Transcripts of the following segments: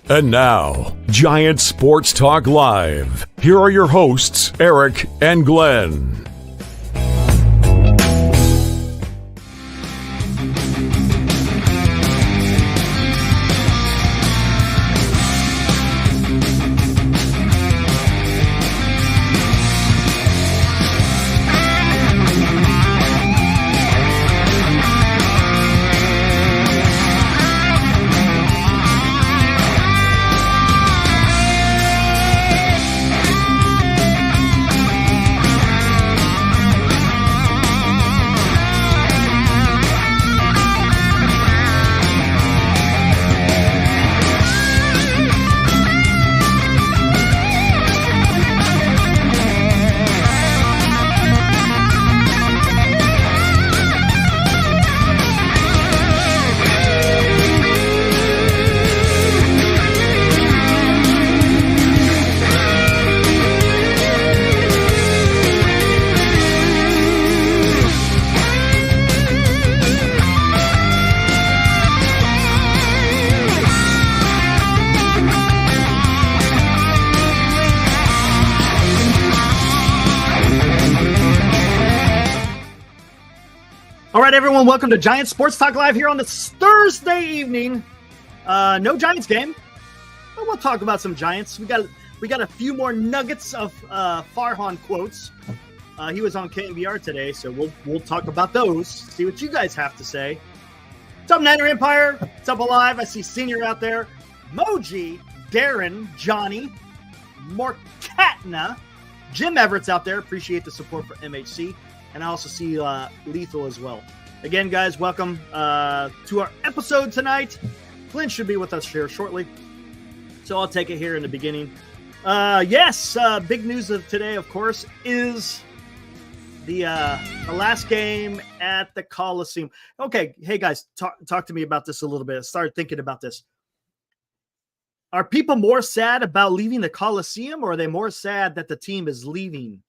And now, Giant Sports Talk Live. Here are your hosts, Eric and Glenn. All right, everyone, welcome to Giant Sports Talk Live here on this Thursday evening. No Giants game, but we'll talk about some Giants. We got a few more nuggets of Farhan quotes. He was on KNBR today, so we'll talk about those. See what you guys have to say. What's up, Niner Empire? What's up, Alive? I see Senior out there. Moji, Darren, Johnny, Morkatna, Jim Everett's out there. Appreciate the support for MHC. And I also see Lethal as well. Again, guys, welcome to our episode tonight. Flynn should be with us here shortly, so I'll take it here in the beginning. Big news of today, of course, is the last game at the Coliseum. Okay, hey, guys, talk to me about this a little bit. I started thinking about this. Are people more sad about leaving the Coliseum, or are they more sad that the team is leaving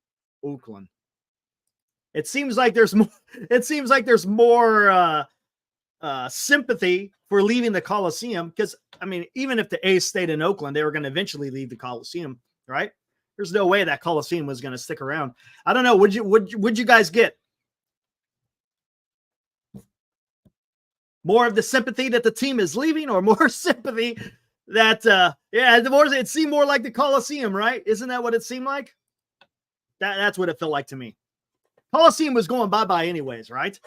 Oakland? It seems like there's more. It seems like there's more sympathy for leaving the Coliseum because, I mean, even if the A's stayed in Oakland, they were going to eventually leave the Coliseum, right? There's no way that Coliseum was going to stick around. I don't know. Would you guys get more of the sympathy that the team is leaving, or more sympathy that it seemed more like the Coliseum, right? Isn't that what it seemed like? That's what it felt like to me. Coliseum was going bye-bye anyways, right?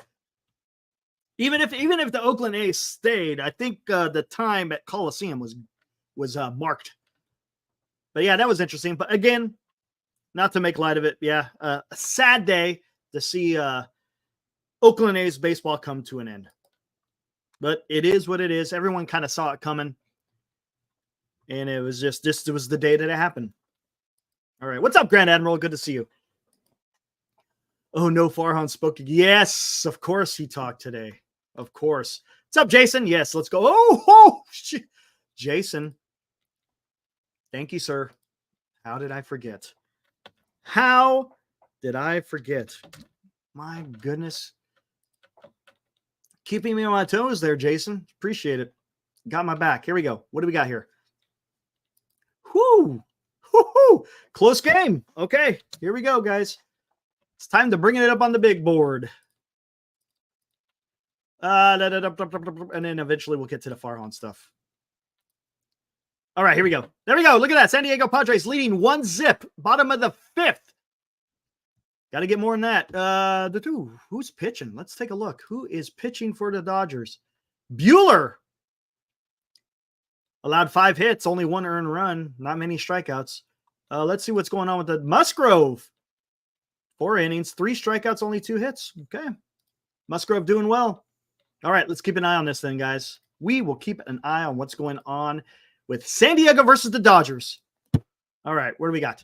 Even if the Oakland A's stayed, I think the time at Coliseum was marked. But yeah, that was interesting. But again, not to make light of it, a sad day to see Oakland A's baseball come to an end. But it is what it is. Everyone kind of saw it coming. And it was just this was the day that it happened. All right. What's up, Grand Admiral? Good to see you. Oh, no, Farhan spoke. Yes, of course he talked today. Of course. What's up, Jason? Yes, let's go. Jason. Thank you, sir. How did I forget? My goodness. Keeping me on my toes there, Jason. Appreciate it. Got my back. Here we go. What do we got here? Whoo! Close game. Okay, here we go, guys. It's time to bring it up on the big board. And then eventually we'll get to the Farhan stuff. All right, here we go. There we go. Look at that. San Diego Padres leading 1-0. Bottom of the fifth. Got to get more than that. Who's pitching? Let's take a look. Who is pitching for the Dodgers? Bueller. Allowed 5 hits, only 1 earned run. Not many strikeouts. Let's see what's going on with the Musgrove. 4 innings, 3 strikeouts, only 2 hits. Okay. Musgrove doing well. All right, let's keep an eye on this then, guys. We will keep an eye on what's going on with San Diego versus the Dodgers. All right, what do we got?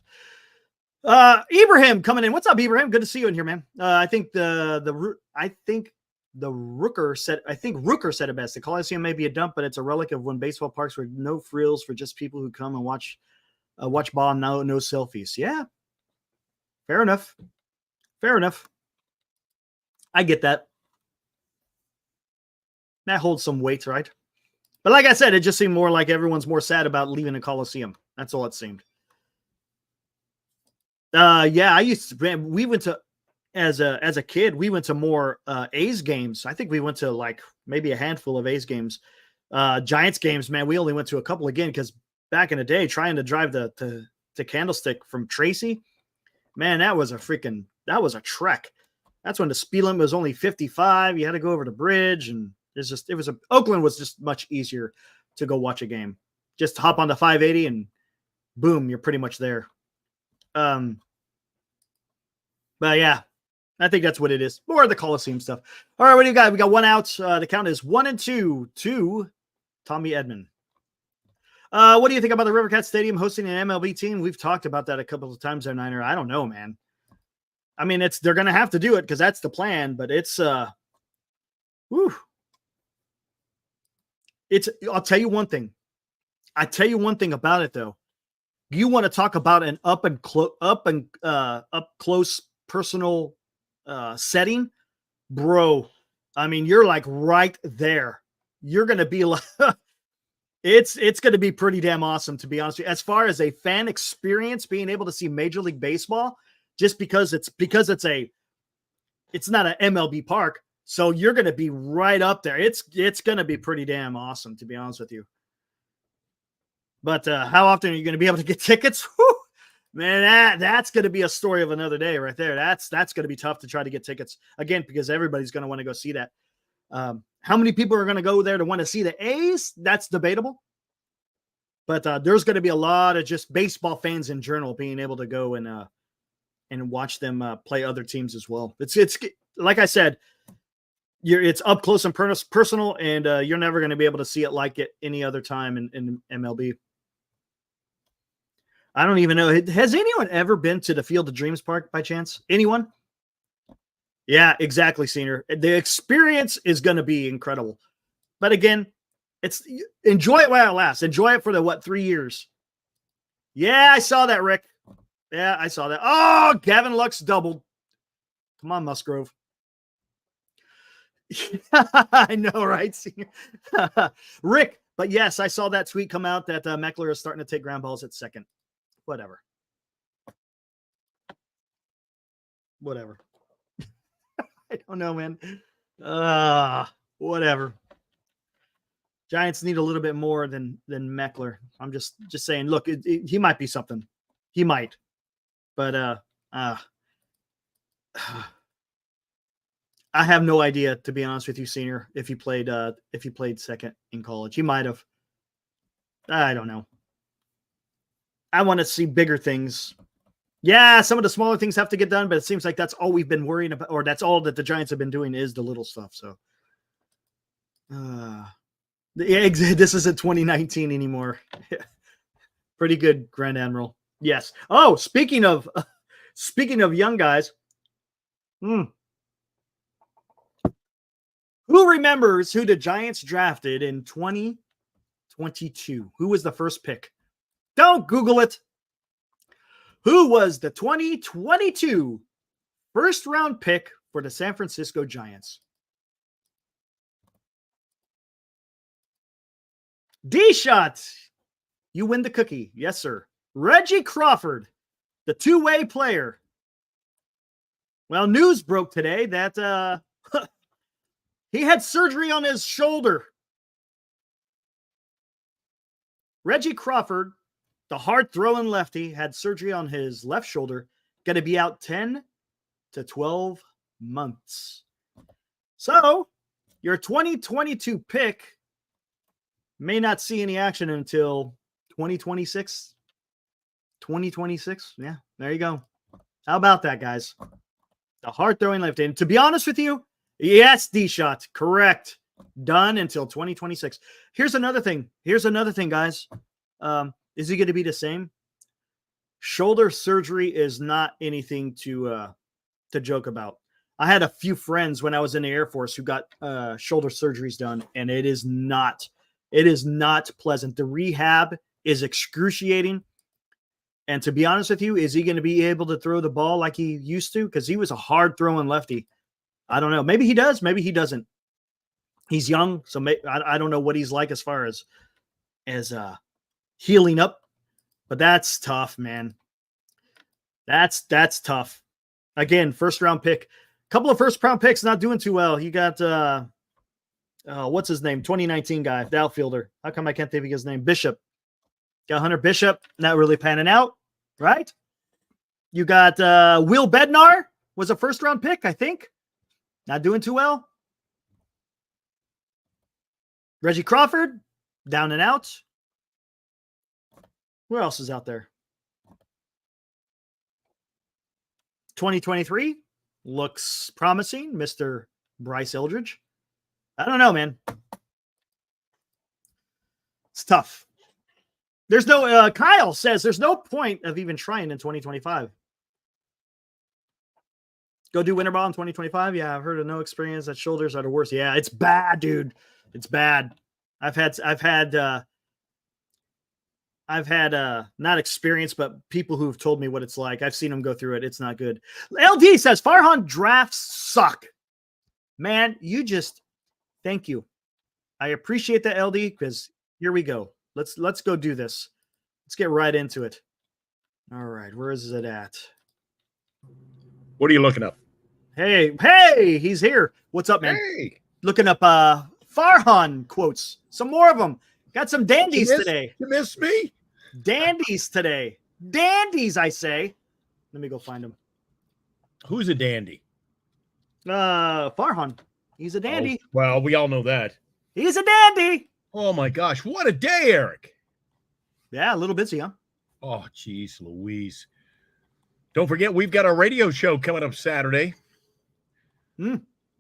Ibrahim coming in. What's up, Ibrahim? Good to see you in here, man. I think Rooker said it best. The Coliseum may be a dump, but it's a relic of when baseball parks were no frills for just people who come and watch ball. No selfies. Yeah, fair enough. I get that. That holds some weight, right? But like I said, it just seemed more like everyone's more sad about leaving the Coliseum. That's all it seemed. Yeah, I used to. Man, we went to as a kid. We went to more A's games. I think we went to like maybe a handful of A's games. Giants games, man. We only went to a couple again because back in the day, trying to drive the Candlestick from Tracy, man, that was a trek. That's when the speed limit was only 55. You had to go over the bridge, and Oakland was just much easier to go watch a game. Just hop on the 580 and boom, you're pretty much there. But yeah, I think that's what it is. More of the Coliseum stuff. All right, what do you got? We got one out. The count is 1-2 to Tommy Edman. What do you think about the Rivercat Stadium hosting an MLB team? We've talked about that a couple of times there, Niner. I don't know, man. I mean, they're going to have to do it because that's the plan, but I'll tell you one thing. About it though. You want to talk about an up close personal setting, bro. I mean, you're like right there. You're going to be like, it's going to be pretty damn awesome, to be honest with you. As far as a fan experience, being able to see Major League Baseball, just because it's not an MLB park. So you're going to be right up there. It's going to be pretty damn awesome, to be honest with you. But how often are you going to be able to get tickets? Whew, man, that's going to be a story of another day right there. That's going to be tough to try to get tickets again, because everybody's going to want to go see that. How many people are going to go there to want to see the A's? That's debatable. But there's going to be a lot of just baseball fans in general being able to go and watch them play other teams as well. It's like I said, it's up close and personal, and you're never going to be able to see it like it any other time in MLB. I don't even know. Has anyone ever been to the Field of Dreams Park by chance? Anyone? Yeah, exactly, Senior. The experience is going to be incredible. But again, enjoy it while it lasts. Enjoy it for 3 years. Yeah, I saw that, Rick. Yeah, I saw that. Oh, Gavin Lux doubled. Come on, Musgrove. I know, right, Senior? Rick, but yes, I saw that tweet come out that Meckler is starting to take ground balls at second. Whatever. I don't know, man. Whatever. Giants need a little bit more than Meckler. I'm just saying, look, he might be something. He might. But I have no idea, to be honest with you, Senior, if he played second in college. He might have. I don't know. I want to see bigger things. Yeah, some of the smaller things have to get done, but it seems like that's all we've been worrying about, or that's all that the Giants have been doing is the little stuff. So, yeah, this isn't 2019 anymore. Pretty good, Grand Admiral. Yes. Oh, speaking of young guys, who remembers who the Giants drafted in 2022? Who was the first pick? Don't Google it. Who was the 2022 first round pick for the San Francisco Giants? D-Shot, you win the cookie. Yes, sir. Reggie Crawford, the two-way player. Well, news broke today that he had surgery on his shoulder. Reggie Crawford, the hard-throwing lefty, had surgery on his left shoulder. Going to be out 10 to 12 months. So, your 2022 pick may not see any action until 2026. 2026. Yeah, there you go. How about that, guys? The hard-throwing lefty. And to be honest with you, yes, D-Shot, correct. Done until 2026. Here's another thing, guys. Is he going to be the same? Shoulder surgery is not anything to joke about. I had a few friends when I was in the Air Force who got shoulder surgeries done, and it is not pleasant. The rehab is excruciating. And to be honest with you, is he going to be able to throw the ball like he used to? Because he was a hard-throwing lefty. I don't know. Maybe he does. Maybe he doesn't. He's young, so I don't know what he's like as far as healing up, but that's tough, man. That's tough. Again, first round pick. Couple of first round picks not doing too well. He got what's his name? 2019 guy, the outfielder. How come I can't think of his name? Bishop. Got Hunter Bishop, not really panning out, right? You got Will Bednar, was a first round pick, I think. Not doing too well. Reggie Crawford, down and out. Who else is out there? 2023 looks promising, Mr. Bryce Eldridge. I don't know, man. It's tough. There's no, Kyle says there's no point of even trying in 2025. Go do winter ball in 2025. Yeah, I've heard of no experience that shoulders are the worst. Yeah, it's bad, dude. It's bad. I've had not experience, but people who've told me what it's like. I've seen them go through it. It's not good. LD says Farhan drafts suck. Man, thank you. I appreciate that, LD, because here we go. Let's go do this. Let's get right into it. All right, where is it at? What are you looking up? Hey, he's here. What's up, man? Hey. Looking up Farhan quotes. Some more of them. Got some dandies today. You missed me? Dandies today. Dandies, I say. Let me go find them. Who's a dandy? Farhan. He's a dandy. Oh, well, we all know that. He's a dandy. Oh, my gosh. What a day, Eric. Yeah, a little busy, huh? Oh, geez, Louise. Don't forget, we've got our radio show coming up Saturday.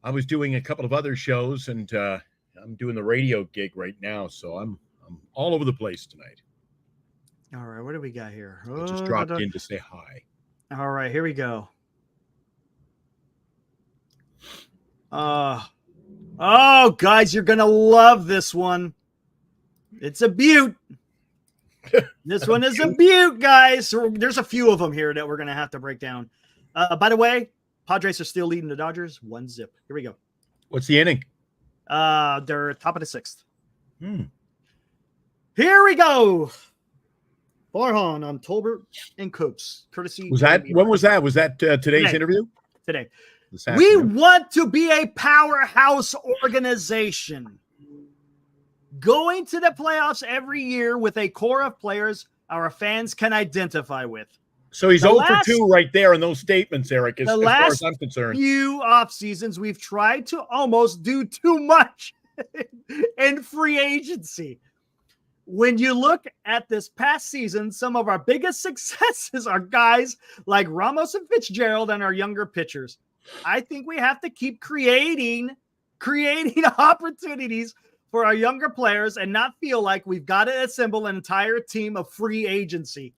I was doing a couple of other shows, and I'm doing the radio gig right now, so I'm all over the place tonight. All right, what do we got here? I just dropped in to say hi. All right, here we go. Oh, guys, you're going to love this one. It's a beaut. This one is a beaut, guys. There's a few of them here that we're going to have to break down. By the way, Padres are still leading the Dodgers 1-0. Here we go. What's the inning? They're top of the sixth. Here we go. Farhan on Tolbert and Coops. Courtesy. When was that? Was that today's interview? Today. We want to be a powerhouse organization. Going to the playoffs every year with a core of players our fans can identify with. So he's 0 for 2 right there in those statements, Eric, as far as I'm concerned. Few off seasons, we've tried to almost do too much in free agency. When you look at this past season, some of our biggest successes are guys like Ramos and Fitzgerald and our younger pitchers. I think we have to keep creating opportunities for our younger players and not feel like we've got to assemble an entire team of free agency.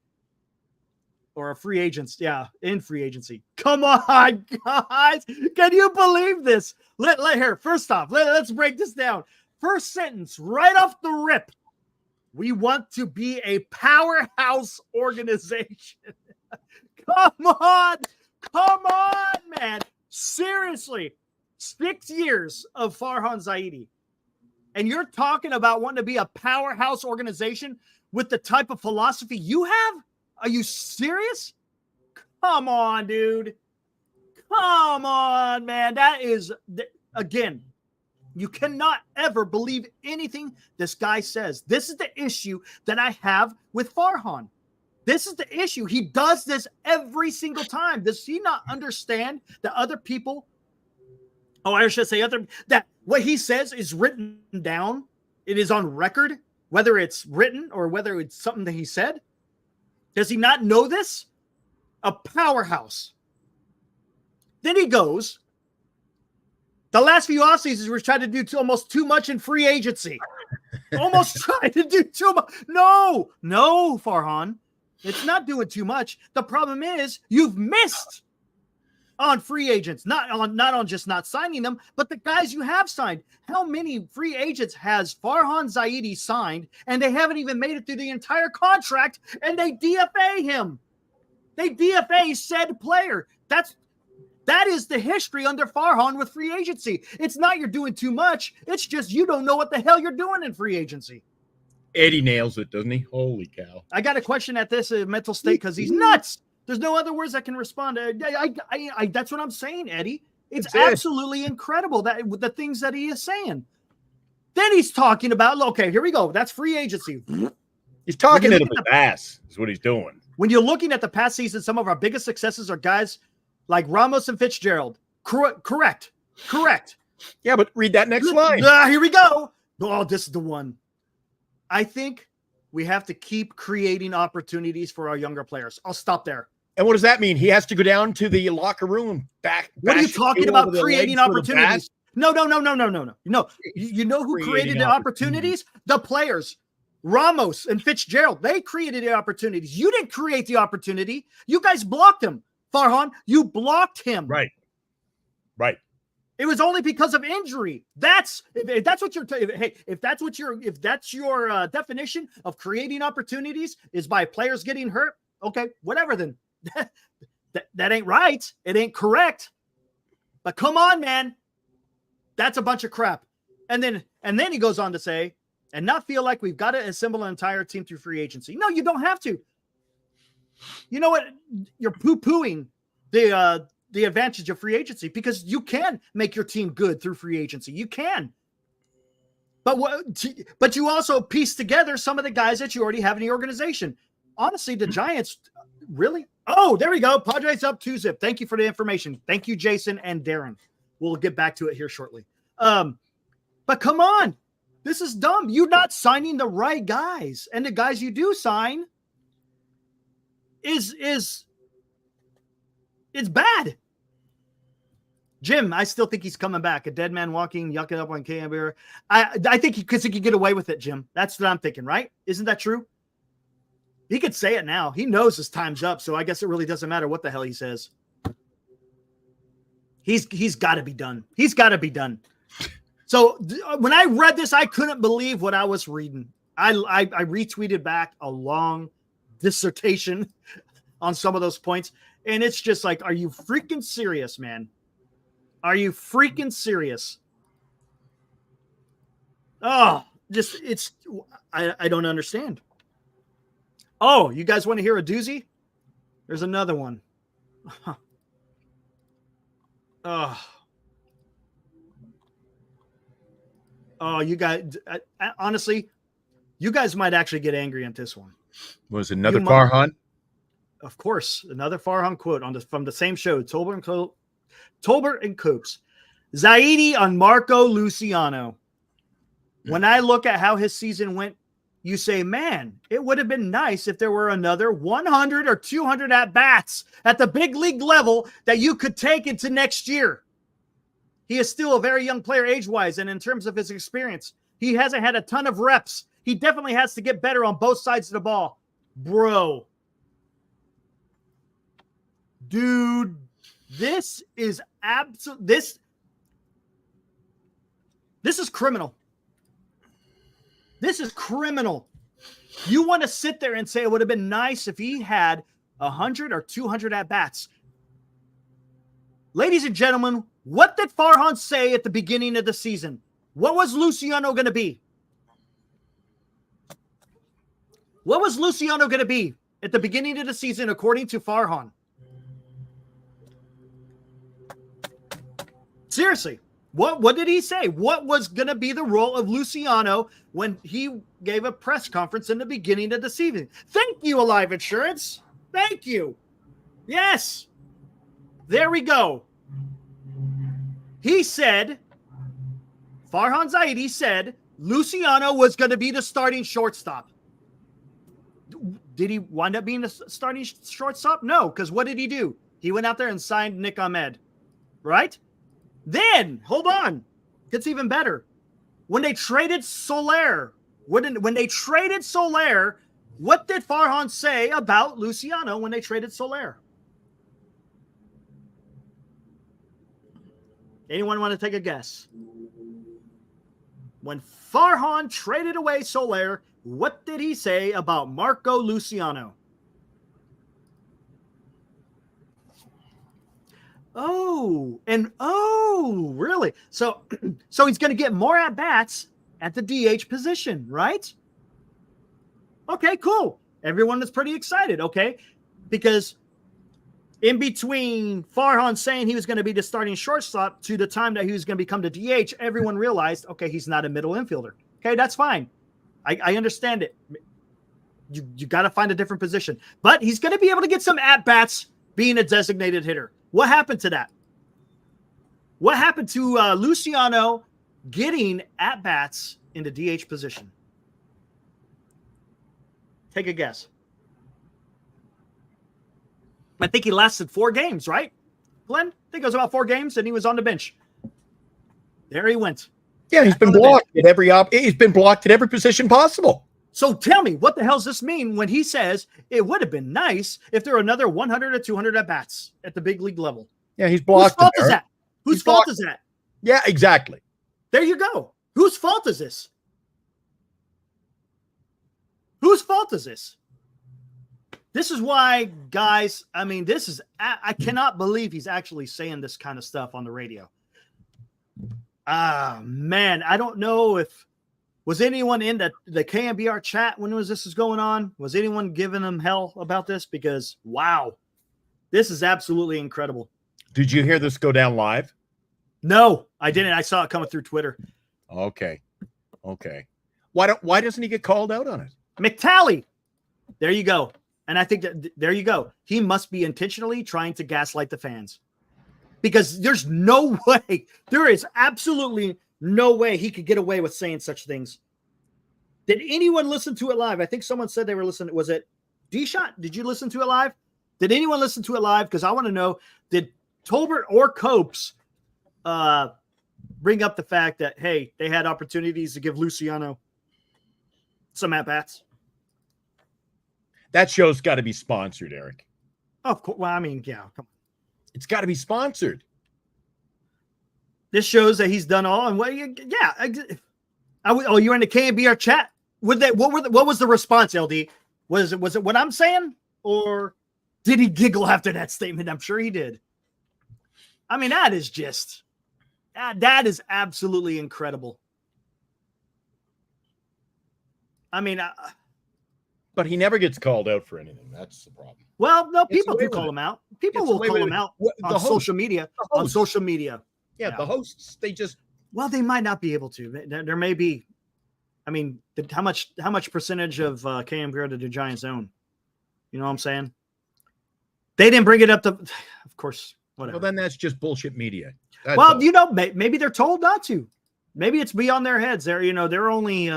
Or a free agents, in free agency. Come on, guys. Can you believe this? First off, let's break this down. First sentence, right off the rip. We want to be a powerhouse organization. Come on, man. Seriously, 6 years of Farhan Zaidi. And you're talking about wanting to be a powerhouse organization with the type of philosophy you have? Are you serious? Come on, dude. Come on, man. That is, again, you cannot ever believe anything this guy says. This is the issue that I have with Farhan. This is the issue. He does this every single time. Does he not understand that other people, that what he says is written down? It is on record, whether it's written or whether it's something that he said. Does he not know this? A powerhouse. Then he goes, the last few off seasons we're trying to do almost too much in free agency. Almost trying to do too much. No, Farhan. It's not doing too much. The problem is you've missed on free agents, not on just not signing them, but the guys you have signed. How many free agents has Farhan Zaidi signed, and they haven't even made it through the entire contract, and they DFA him? They DFA said player. That's That is the history under Farhan with free agency. It's not you're doing too much. It's just you don't know what the hell you're doing in free agency. Eddie nails it, doesn't he? Holy cow. I got a question at this mental state because he's nuts. There's no other words I can respond to. That's what I'm saying, Eddie. It's absolutely incredible that the things that he is saying. Then he's talking about, okay, here we go. That's free agency. He's talking to the ass is what he's doing. When you're looking at the past season, some of our biggest successes are guys like Ramos and Fitzgerald. Correct. Yeah, but read that next line. Here we go. Oh, this is the one. I think we have to keep creating opportunities for our younger players. I'll stop there. And what does that mean? He has to go down to the locker room back. What are you talking about creating opportunities? No. You know who created the opportunities? The players. Ramos and Fitzgerald. They created the opportunities. You didn't create the opportunity. You guys blocked him. Farhan, you blocked him. Right. It was only because of injury. If that's your definition of creating opportunities is by players getting hurt. Okay, whatever then. that ain't right. It ain't correct. But come on, man. That's a bunch of crap. And then he goes on to say, and not feel like we've got to assemble an entire team through free agency. No, you don't have to. You know what? You're poo-pooing the advantage of free agency because you can make your team good through free agency. You can. But you also piece together some of the guys that you already have in the organization. Honestly, the Giants really. Oh, there we go. Padres up 2-0. Thank you for the information. Thank you, Jason and Darren. We'll get back to it here shortly. But come on. This is dumb. You're not signing the right guys. And the guys you do sign is it's bad. Jim, I still think he's coming back. A dead man walking, yucking up on Camber. I think he could get away with it, Jim. That's what I'm thinking, right? Isn't that true? He could say it now. He knows his time's up, so I guess it really doesn't matter what the hell he says. He's got to be done. He's got to be done. So when I read this, I couldn't believe what I was reading. I retweeted back a long dissertation on some of those points, and it's just like, are you freaking serious, man? Are you freaking serious? Oh, I don't understand. Oh, you guys want to hear a doozy? There's another one. Oh, you guys, honestly, you guys might actually get angry at this one. Was another Farhan? Of course, another Farhan quote from the same show, Tolbert and Coops. Zaidi on Marco Luciano. When I look at how his season went, you say, man, it would have been nice if there were another 100 or 200 at-bats at the big league level that you could take into next year. He is still a very young player age-wise, and in terms of his experience, he hasn't had a ton of reps. He definitely has to get better on both sides of the ball. Bro. Dude, this is this is criminal. This is criminal. You want to sit there and say it would have been nice if he had 100 or 200 at-bats. Ladies and gentlemen, what did Farhan say at the beginning of the season? What was Luciano going to be? What was Luciano going to be at the beginning of the season according to Farhan? Seriously, what did he say? What was going to be the role of Luciano when he gave a press conference in the beginning of the season? Thank you, Alive Insurance. Thank you. Yes. There we go. He said, Farhan Zaidi said, Luciano was going to be the starting shortstop. Did he wind up being the starting shortstop? No, because what did he do? He went out there and signed Nick Ahmed, right? Then, hold on, gets even better. When they traded Soler, what did Farhan say about Luciano when they traded Soler? Anyone want to take a guess? When Farhan traded away Soler, what did he say about Marco Luciano? Really? So he's going to get more at bats at the DH position, right? Okay, cool. Everyone is pretty excited, okay? Because in between Farhan saying he was going to be the starting shortstop to the time that he was going to become the DH, everyone realized, okay, he's not a middle infielder. Okay, that's fine. I understand it. You got to find a different position. But he's going to be able to get some at-bats being a designated hitter. What happened to that? What happened to Luciano getting at-bats in the DH position? Take a guess. I think he lasted 4 games, right, Glenn? I think it was about 4 games, and he was on the bench. There he went. Yeah, he's been blocked at every position possible. So tell me, what the hell does this mean when he says it would have been nice if there were another 100 or 200 at-bats at the big league level? Yeah, he's blocked. Whose fault is that? Whose fault is that? Yeah, exactly. There you go. Whose fault is this? Whose fault is this? This is why, guys, I mean, I cannot believe he's actually saying this kind of stuff on the radio. Man, I don't know if, was anyone in the KMBR chat when this was going on? Was anyone giving him hell about this? Because, wow, this is absolutely incredible. Did you hear this go down live? No, I didn't. I saw it coming through Twitter. Okay. Why doesn't he get called out on it? McTally. There you go. And I think that there you go. He must be intentionally trying to gaslight the fans. Because there's no way, there is absolutely no way he could get away with saying such things. Did anyone listen to it live? I think someone said they were listening. Was it D-Shot? Did you listen to it live? Did anyone listen to it live? Because I want to know, did Tolbert or Copes bring up the fact that, hey, they had opportunities to give Luciano some at-bats? That show's got to be sponsored, Eric. Of course. Well, I mean, yeah, come on. It's got to be sponsored. This shows that he's done all. And you're in the KMBR chat. What was the response, LD? Was it what I'm saying, or did he giggle after that statement? I'm sure he did. I mean, that is just that is absolutely incredible. I mean, but he never gets called out for anything. That's the problem. Well, no, people do call him out. People will call him out on social media. On social media. Yeah, the hosts, they just. Well, they might not be able to. There may be. I mean, how much percentage of KMBR did the Giants own? You know what I'm saying? They didn't bring it up to. Of course, whatever. Well, then that's just bullshit media. Maybe they're told not to. Maybe it's beyond their heads. They're only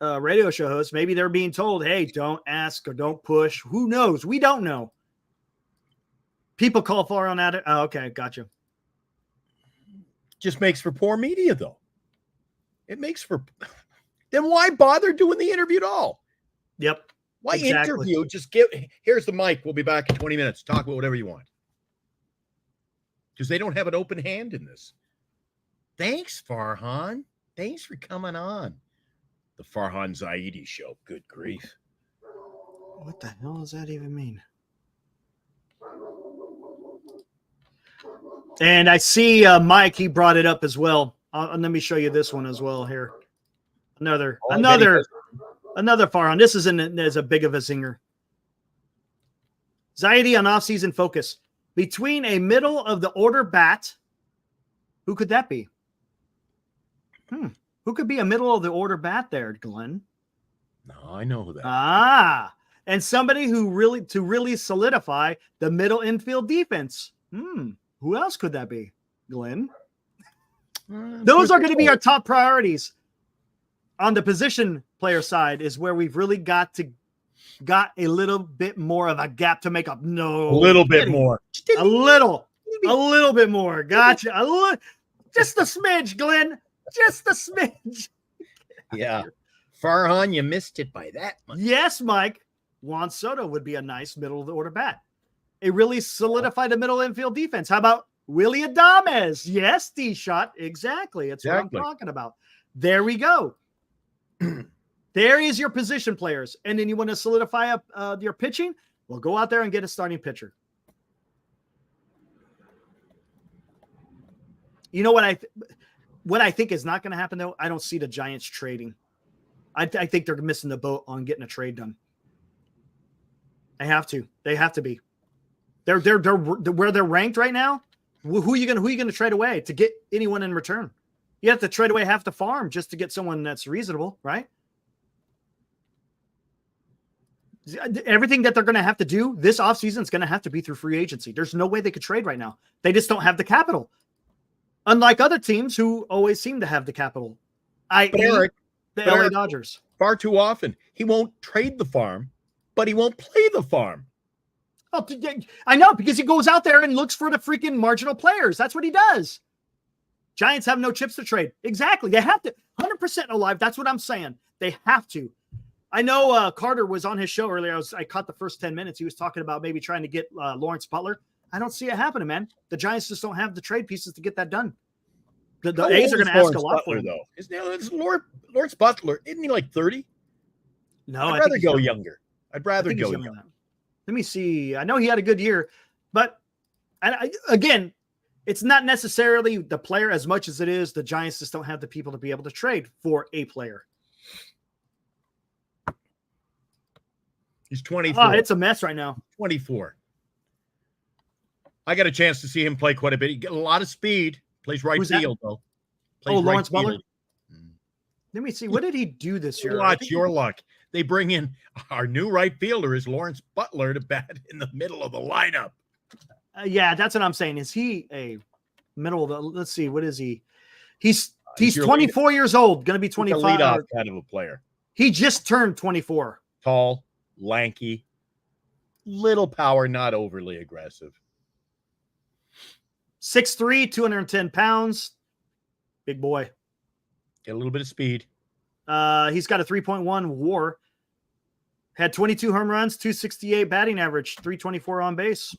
radio show hosts. Maybe they're being told, hey, don't ask or don't push. Who knows? We don't know. People call far on that. Oh, okay, gotcha. Just makes for poor media, though. It makes for. Then why bother doing the interview at all? Yep. Why interview? Just here's the mic. We'll be back in 20 minutes. Talk about whatever you want. Because they don't have an open hand in this. Thanks, Farhan. Thanks for coming on. The Farhan Zaidi Show. Good grief. What the hell does that even mean? And I see Mike, he brought it up as well. Let me show you this one as well here. Another Farhan. This isn't as a big of a zinger. Zaidi on off-season focus. Between a middle of the order bat, who could that be? Who could be a middle of the order bat there, Glenn? No, I know who that. And somebody who really solidify the middle infield defense. Who else could that be, Glenn? Those are going to be our top priorities on the position player side. Is where we've really got a little bit more of a gap to make up. No, a little bit more. A little bit more. Gotcha. Just a smidge, Glenn. Just a smidge. Yeah. Farhan, you missed it by that much. Yes, Mike. Juan Soto would be a nice middle of the order bat. It really solidified the middle infield defense. How about Willie Adames? Yes, D-Shot. Exactly. That's what I'm talking about. There we go. There is your position players. And then you want to solidify up your pitching? Well, go out there and get a starting pitcher. You know what I think is not going to happen though? I don't see the Giants trading. I think they're missing the boat on getting a trade done. They have to. They have to be. They're where they're ranked right now. Who are you going to trade away to get anyone in return? You have to trade away half the farm just to get someone that's reasonable, right? Everything that they're going to have to do this offseason is going to have to be through free agency. There's no way they could trade right now. They just don't have the capital. Unlike other teams who always seem to have the capital. The LA Dodgers. Far too often. He won't trade the farm, but he won't play the farm. Oh, I know, because he goes out there and looks for the freaking marginal players. That's what he does. Giants have no chips to trade. Exactly. They have to. 100% alive. That's what I'm saying. They have to. I know Carter was on his show earlier. I caught the first 10 minutes. He was talking about maybe trying to get Lawrence Butler. I don't see it happening, man. The Giants just don't have the trade pieces to get that done. The A's are going to ask a lot for him. Though. Is Lawrence Butler, isn't he like 30? No, I'd rather go younger. I'd rather go younger. Let me see. I know he had a good year, but again, it's not necessarily the player as much as it is the Giants just don't have the people to be able to trade for a player. He's 24. Oh, it's a mess right now. 24. I got a chance to see him play quite a bit. He got a lot of speed. Plays right field, though. Lawrence Butler? Let me see. What did he do this year? Watch your luck. They bring in our new right fielder is Lawrence Butler to bat in the middle of the lineup. Yeah, that's what I'm saying. Is he a middle of the? Let's see. What is he? He's 24 years old. Going to be 25. Leadoff kind of a player. He just turned 24. Tall, lanky, little power, not overly aggressive. 6'3", 210 pounds. Big boy. Get a little bit of speed. He's got a 3.1 WAR. Had 22 home runs, 268 batting average, 324 on base.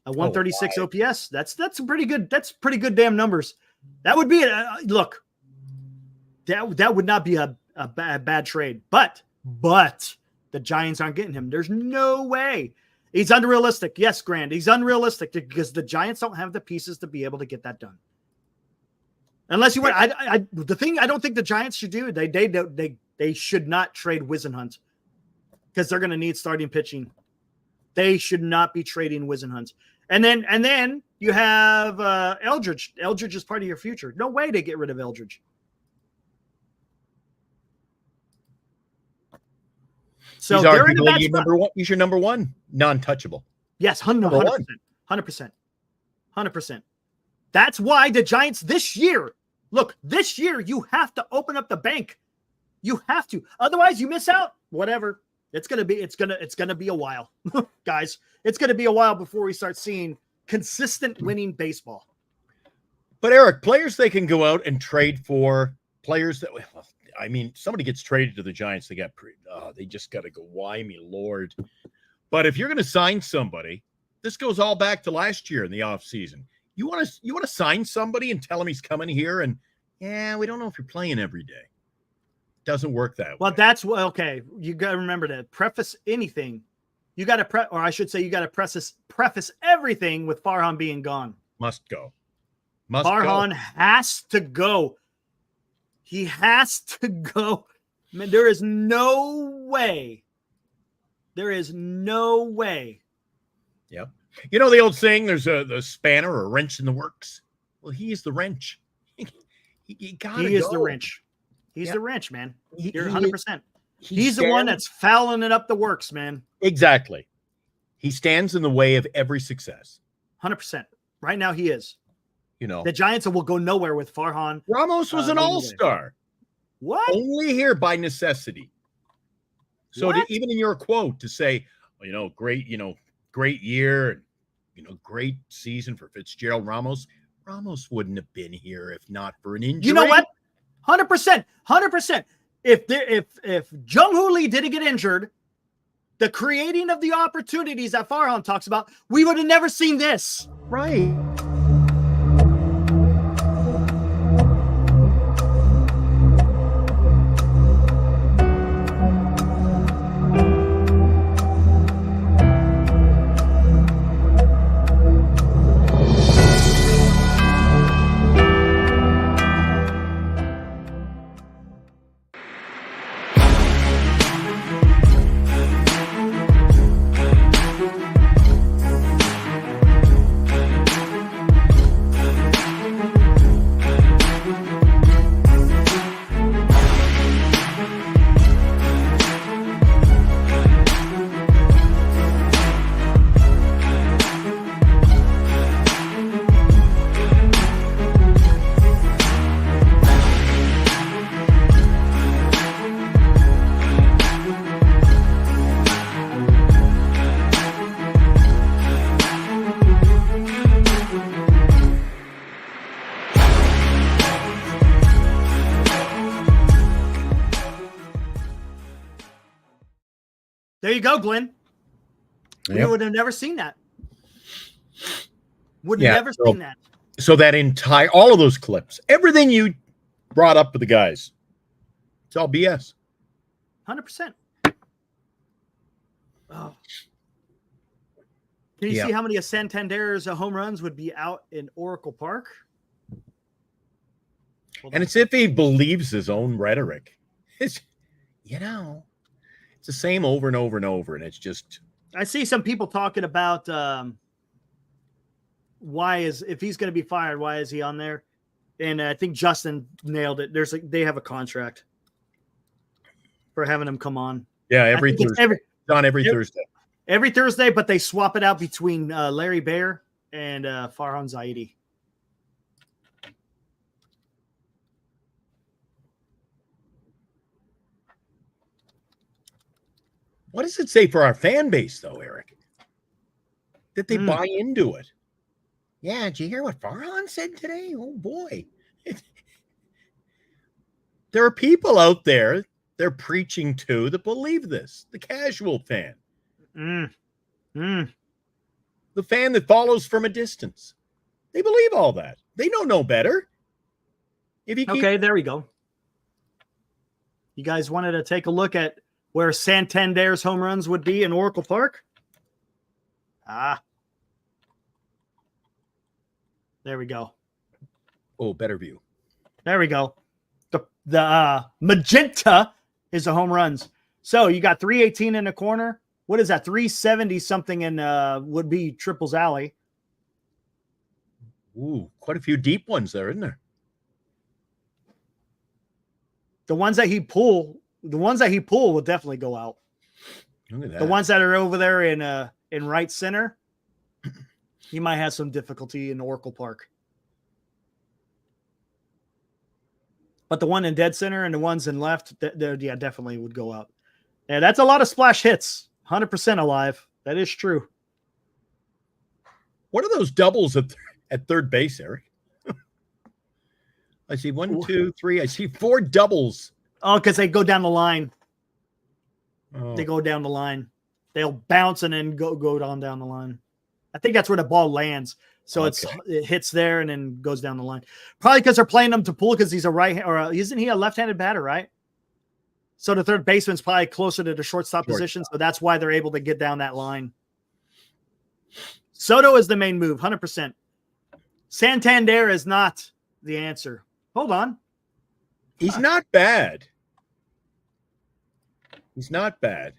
A 136 OPS. That's pretty good. That's pretty good damn numbers. That would be look. That would not be a bad trade. But the Giants aren't getting him. There's no way. He's unrealistic. Yes, Grand. He's unrealistic because the Giants don't have the pieces to be able to get that done. Unless you want, the thing I don't think the Giants should do, they should not trade Whisenhunt because they're going to need starting pitching. They should not be trading Whisenhunt. And then you have Eldridge. Eldridge is part of your future. No way to get rid of Eldridge. So they're in a bad spot. He's your number one non-touchable. Yes, 100%. 100%. That's why the Giants this year, you have to open up the bank. You have to. Otherwise, you miss out. Whatever. It's gonna be a while, guys. It's gonna be a while before we start seeing consistent winning baseball. But Eric, players they can go out and trade for players that. I mean, somebody gets traded to the Giants, they just got to go, why me Lord. But if you're going to sign somebody, this goes all back to last year in the offseason. You want to sign somebody and tell him he's coming here and, we don't know if you're playing every day. Doesn't work that way. Well, that's okay. You got to remember to preface anything. You got to you got to preface everything with Farhan being gone. Must go. Farhan has to go. He has to go. Man, there is no way. Yeah. You know the old saying, there's the spanner or a wrench in the works? Well, he is the wrench. He is the wrench. He's the wrench, man. You're 100%. He's the one that's fouling it up the works, man. Exactly. He stands in the way of every success. 100%. Right now he is. You know, the Giants will go nowhere with Farhan. Ramos was an all-star. What? Only here by necessity. So even in your quote to say, great year, great season for Fitzgerald Ramos. Ramos wouldn't have been here if not for an injury. You know what? 100%. 100%. If Jung-Hoo Lee didn't get injured, the creating of the opportunities that Farhan talks about, we would have never seen this. Right. There you go, Glenn. We Yep. would have never seen that. Would have never seen that. So that all of those clips, everything you brought up with the guys, it's all BS. 100%. Oh. Can you see how many of Santander's home runs would be out in Oracle Park? And it's if he believes his own rhetoric. It's, it's the same over and over and over. And it's just. I see some people talking about if he's going to be fired, why is he on there? And I think Justin nailed it. They have a contract for having him come on. Yeah, every Thursday. Thursday. Every Thursday, but they swap it out between Larry Baer and Farhan Zaidi. What does it say for our fan base, though, Eric? That they buy into it? Yeah, did you hear what Farhan said today? Oh, boy. There are people out there they're preaching to that believe this. The casual fan. The fan that follows from a distance. They believe all that. They don't know better. Okay, there we go. You guys wanted to take a look at where Santander's home runs would be in Oracle Park? There we go. Oh, better view. There we go. The magenta is the home runs. So you got 318 in the corner. What is that? 370 something in would be Triples Alley. Ooh, quite a few deep ones there, isn't there? The ones that he pull will definitely go out. Look at that. The ones that are over there in right center, he might have some difficulty in Oracle Park. But the one in dead center and the ones in left, definitely would go out. Yeah, that's a lot of splash hits. 100% alive. That is true. What are those doubles at third base, Eric? I see 1, 2, 3. I see 4 doubles. Oh, because they go down the line. Oh. They go down the line. They'll bounce and then go down the line. I think that's where the ball lands. So it hits there and then goes down the line. Probably because they're playing him to pull because he's isn't he a left-handed batter, right? So the third baseman's probably closer to the shortstop position. So that's why they're able to get down that line. Soto is the main move, 100%. Santander is not the answer. Hold on. He's not bad. He's not bad.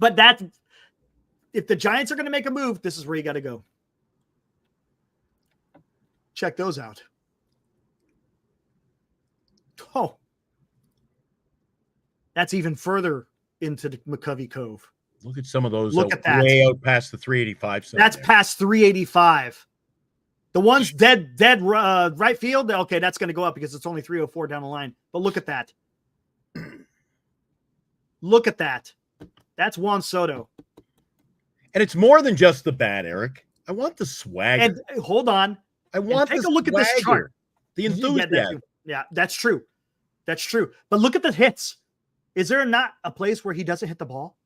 But if the Giants are going to make a move, this is where you got to go. Check those out. Oh. That's even further into the McCovey Cove. Look at some of those. Look at that. Way out past the 385. That's past 385. The one's dead right field. Okay, that's going to go up because it's only 304 down the line. But look at that. Look at that. That's Juan Soto. And it's more than just the bat, Eric. I want the swagger. And hold on. I want take a look at this chart. The enthusiasm. Yeah, that's true. That's true. But look at the hits. Is there not a place where he doesn't hit the ball?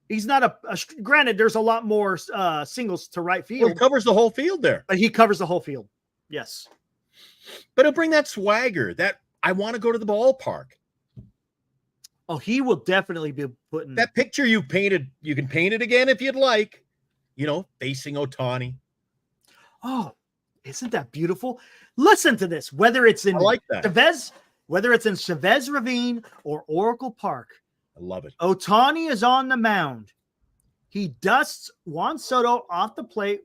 He's not granted, there's a lot more singles to right field. Well, he covers the whole field there. But he covers the whole field. Yes. But he'll bring that swagger, that I want to go to the ballpark. Oh, he will definitely be putting that picture you painted. You can paint it again if you'd like, facing Ohtani. Oh, isn't that beautiful? Listen to this. Whether it's in Chavez, whether it's in Chavez Ravine or Oracle Park, I love it. Ohtani is on the mound. He dusts Juan Soto off the plate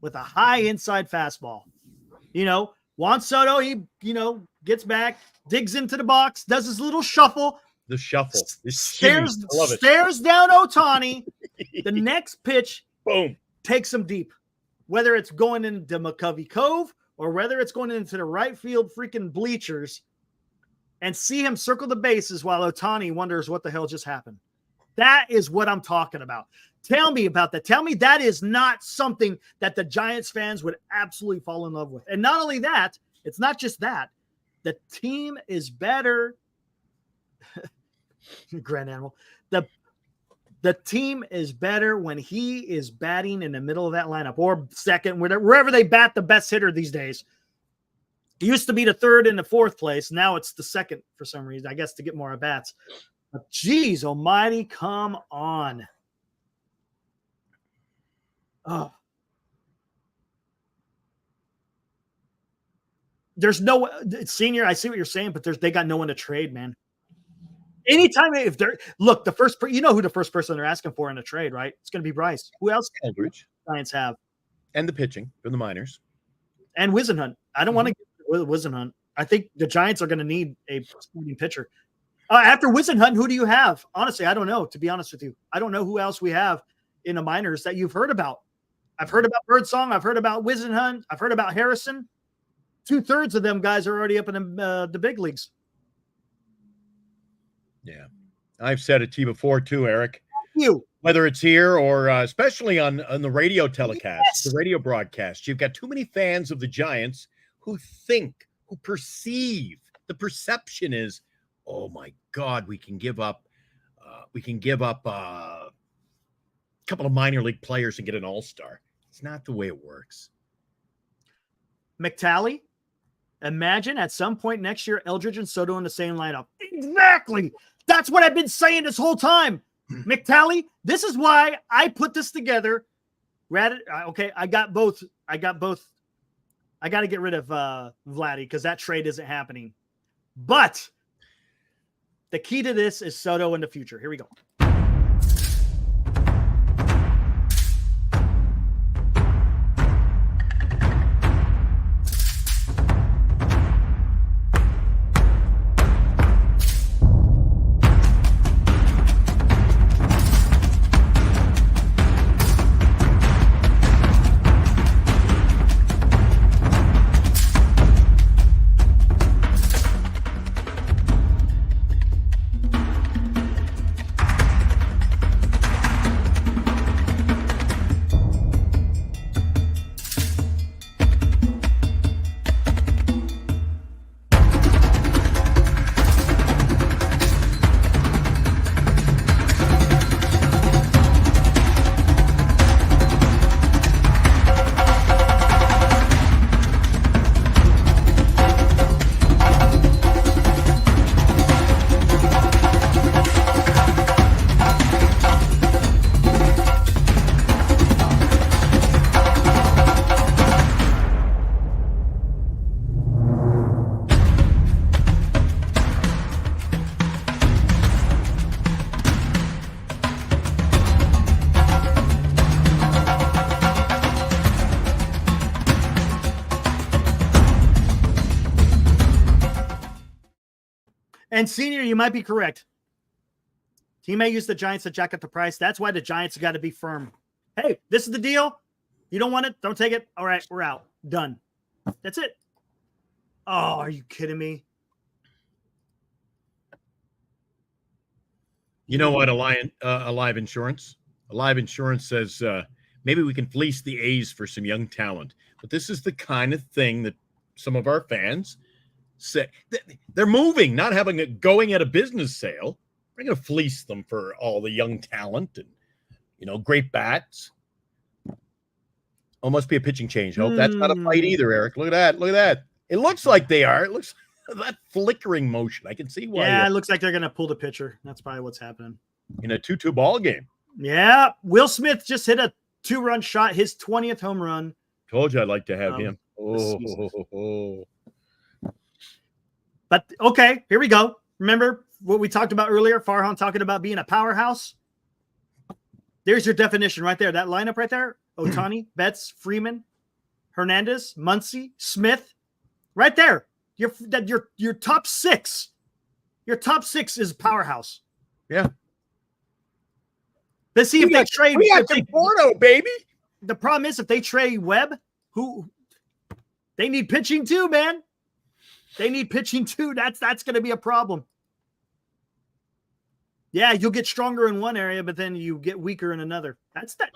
with a high inside fastball. Juan Soto, he, gets back, digs into the box, does his little shuffle. The shuffle. Stares down Ohtani. The next pitch, boom, takes him deep. Whether it's going into McCovey Cove or whether it's going into the right field freaking bleachers, and see him circle the bases while Ohtani wonders what the hell just happened. That is what I'm talking about. Tell me about that. Tell me that is not something that the Giants fans would absolutely fall in love with. And not only that, it's not just that. The team is better. Grand Animal. The team is better when he is batting in the middle of that lineup or second, wherever they bat the best hitter these days. It used to be the third and the fourth place. Now it's the second for some reason, I guess, to get more at bats. But geez almighty, come on. Oh. There's no Senior. I see what you're saying, but they got no one to trade, man. Anytime if they're look, you know who the first person they're asking for in a trade, right? It's going to be Bryce. Who else? Eldridge. Giants have, and the pitching from the minors, and Wisenhunt. I don't want to get Wisenhunt. I think the Giants are going to need a starting pitcher. After Wisenhunt, who do you have? Honestly, I don't know. To be honest with you, I don't know who else we have in the minors that you've heard about. I've heard about Birdsong. I've heard about Wisenhunt. I've heard about Harrison. 2/3 of them guys are already up in the big leagues. Yeah, I've said it to you before too, Eric. You, whether it's here or especially on the radio telecast, the radio broadcast, you've got too many fans of the Giants who perceive. The perception is, oh my God, we can give up a couple of minor league players and get an all-star. It's not the way it works. McTally, imagine at some point next year, Eldridge and Soto in the same lineup. Exactly. That's what I've been saying this whole time. McTally, this is why I put this together. Okay, I got both. I got to get rid of Vladdy because that trade isn't happening. But the key to this is Soto in the future. Here we go. And Senior, you might be correct. He may use the Giants to jack up the price. That's why the Giants got to be firm. Hey, this is the deal. You don't want it? Don't take it. All right, we're out. Done. That's it. Oh, are you kidding me? You know what? Alive Insurance says maybe we can fleece the A's for some young talent. But this is the kind of thing that some of our fans say. They're moving, not going at a business sale. We're going to fleece them for all the young talent and, great bats. Oh, must be a pitching change. Hope that's not a fight either, Eric. Look at that. It looks like they are. It looks that flickering motion. I can see why. Yeah, it looks like they're going to pull the pitcher. That's probably what's happening. In a 2-2 ball game. Yeah. Will Smith just hit a 2-run shot, his 20th home run. Told you I'd like to have him. Oh. But, okay, here we go. Remember what we talked about earlier? Farhan talking about being a powerhouse? There's your definition right there. That lineup right there. Ohtani, Betts, Freeman, Hernandez, Muncy, Smith. Right there. Your top six. Your top six is powerhouse. Yeah. Let's see if they trade. We got Conforto, baby. The problem is if they trade Webb, they need pitching too, man. They need pitching too. That's going to be a problem. Yeah, you'll get stronger in one area, but then you get weaker in another. That's that.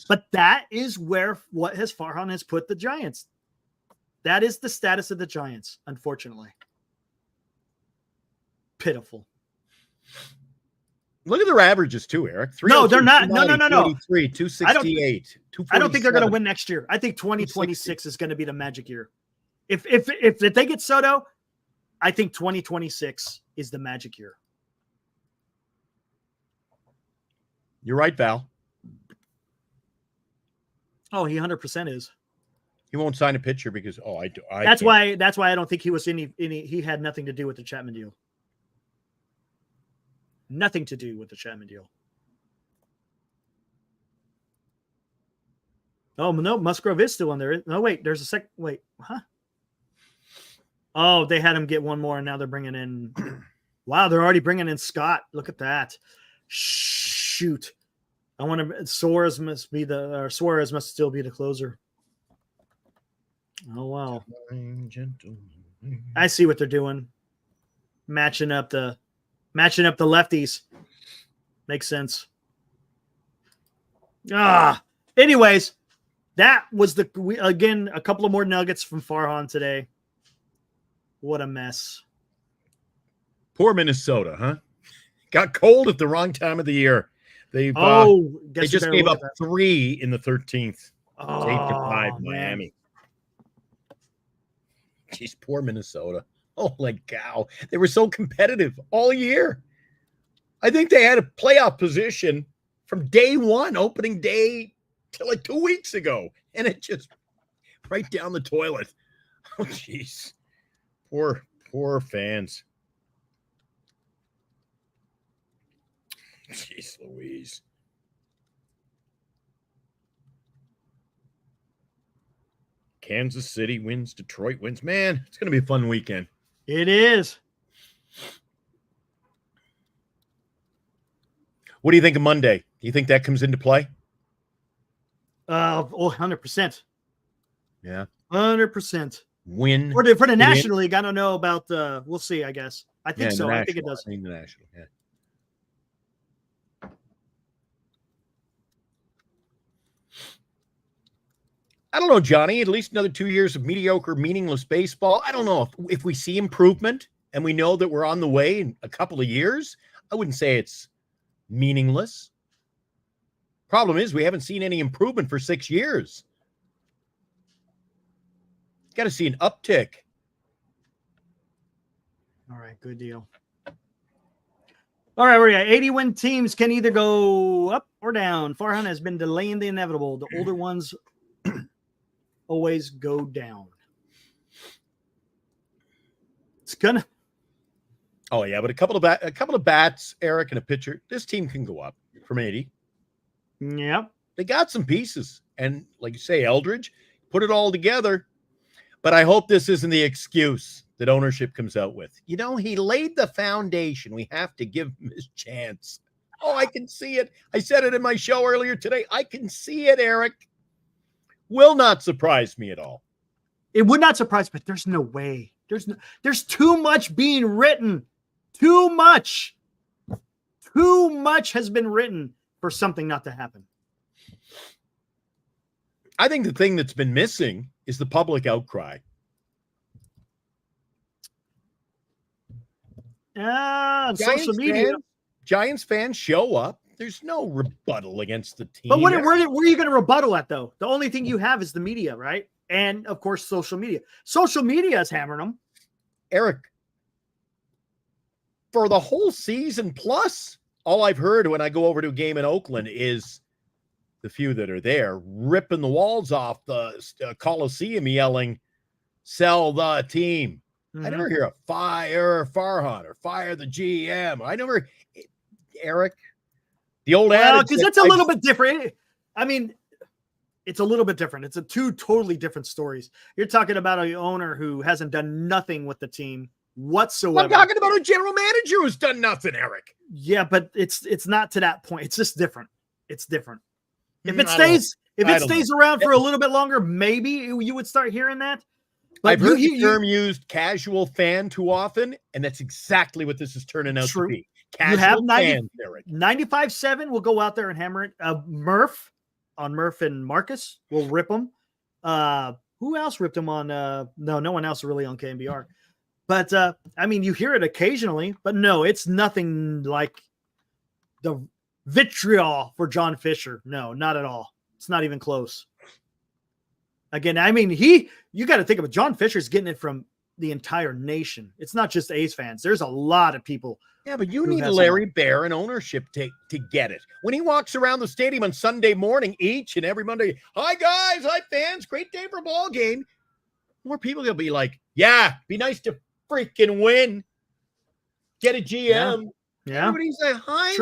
But that is what Farhan has put the Giants. That is the status of the Giants, unfortunately. Pitiful. Look at their averages too, Eric. No, they're not. No. 283, 268, I don't think they're going to win next year. I think 2026 is going to be the magic year. If they get Soto, I think 2026 is the magic year. You're right, Val. Oh, he 100% is. He won't sign a pitcher because that's why I don't think he was he had nothing to do with the Chapman deal. Nothing to do with the Chapman deal. Oh, no, Musgrove is still on there. No, wait, there's a second. Wait, huh? Oh, they had him get one more, and now they're bringing in. Wow, they're already bringing in Scott. Look at that. Shoot. I want to. Suarez must still be the closer. Oh, wow. I see what they're doing. Matching up the lefties. Makes sense. Anyways, that was again a couple of more nuggets from Farhan today. What a mess. Poor Minnesota, huh? Got cold at the wrong time of the year. They just gave up 3 in the 13th. 8-5 Miami. Jeez, poor Minnesota. Holy cow. They were so competitive all year. I think they had a playoff position from day one, opening day, till like 2 weeks ago. And it just right down the toilet. Oh, jeez. Poor fans. Jeez Louise. Kansas City wins, Detroit wins. Man, it's going to be a fun weekend. It is. What do you think of Monday? Do you think that comes into play? 100%. Yeah. 100%. Win. For the National League, I don't know about we'll see, I guess. I think so. I think it does. The National, yeah. I don't know, Johnny. At least another 2 years of mediocre, meaningless baseball. I don't know if we see improvement and we know that we're on the way in a couple of years. I wouldn't say it's meaningless. Problem is, we haven't seen any improvement for 6 years. Got to see an uptick. All right, good deal. All right, we're at 80-win teams can either go up or down. Farhan has been delaying the inevitable. The older ones always go down. It's gonna. Oh yeah, but a couple of bats, Eric, and a pitcher. This team can go up from 80. Yep. They got some pieces, and like you say, Eldridge put it all together. But I hope this isn't the excuse that ownership comes out with. You know, he laid the foundation. We have to give him his chance. Oh, I can see it. I said it in my show earlier today. I can see it, Eric. Will not surprise me at all. It would not surprise, but there's no way. There's too much being written. Too much. Too much has been written for something not to happen. I think the thing that's been missing is the public outcry. Social media. Giants fans show up. There's no rebuttal against the team. But where are you going to rebuttal at, though? The only thing you have is the media, right? And, of course, social media. Social media is hammering them. Eric, for the whole season plus, all I've heard when I go over to a game in Oakland is the few that are there ripping the walls off the Coliseum yelling, sell the team. Mm-hmm. I never hear a fire Farhan or fire the GM. I never, Eric, the old adage. Because that's a little bit different. I mean, it's a little bit different. It's two totally different stories. You're talking about an owner who hasn't done nothing with the team whatsoever. I'm talking about a general manager who's done nothing, Eric. Yeah, but it's not to that point. It's just different. It's different. If it stays around for a little bit longer, maybe you would start hearing that. But I've heard the term used casual fan too often, and that's exactly what this is turning out to be. Casual you have fans, 95.7 will go out there and hammer it. Murph and Marcus will rip them. Who else ripped them on? No one else really on KNBR. But I mean, you hear it occasionally, but no, it's nothing like the vitriol for John Fisher. No, not at all. It's not even close. Again, I mean, you got to think of it. John Fisher's getting it from the entire nation. It's not just A's fans. There's a lot of people. Yeah, but you need Larry Baer and ownership to get it. When he walks around the stadium on Sunday morning, each and every Monday, hi guys, hi fans, great day for a ball game. More people will be like, yeah, be nice to freaking win. Get a GM. Yeah. Everybody's like, hi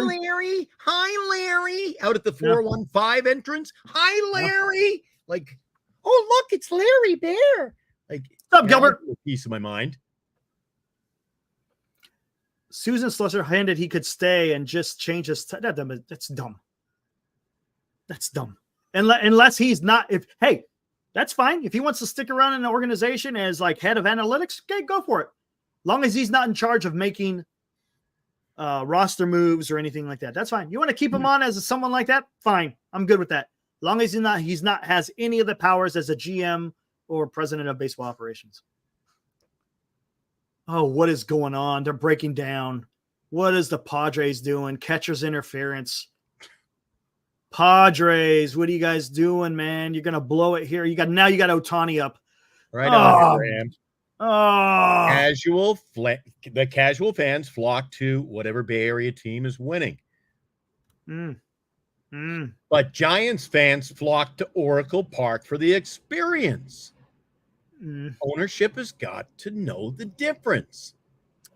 Larry, out at the 415 entrance. Hi Larry. Like, oh look, it's Larry Baer. Like, what's up, Gilbert? Piece of my mind. Susan Slusser hinted he could stay and just change his. That's dumb. That's dumb. Unless he's not. Hey, that's fine. If he wants to stick around in the organization as like head of analytics, okay, go for it. Long as he's not in charge of making roster moves or anything like that, that's fine. You want to keep him on as someone like that? Fine, I'm good with that. Long as he's not has any of the powers as a GM or president of baseball operations. Oh, what is going on? They're breaking down. What is the Padres doing? Catcher's interference. Padres, what are you guys doing, man? You're gonna blow it here. You got Ohtani up. Right on, Graham. Oh, The casual fans flock to whatever Bay Area team is winning. But Giants fans flock to Oracle Park for the experience. Ownership has got to know the difference.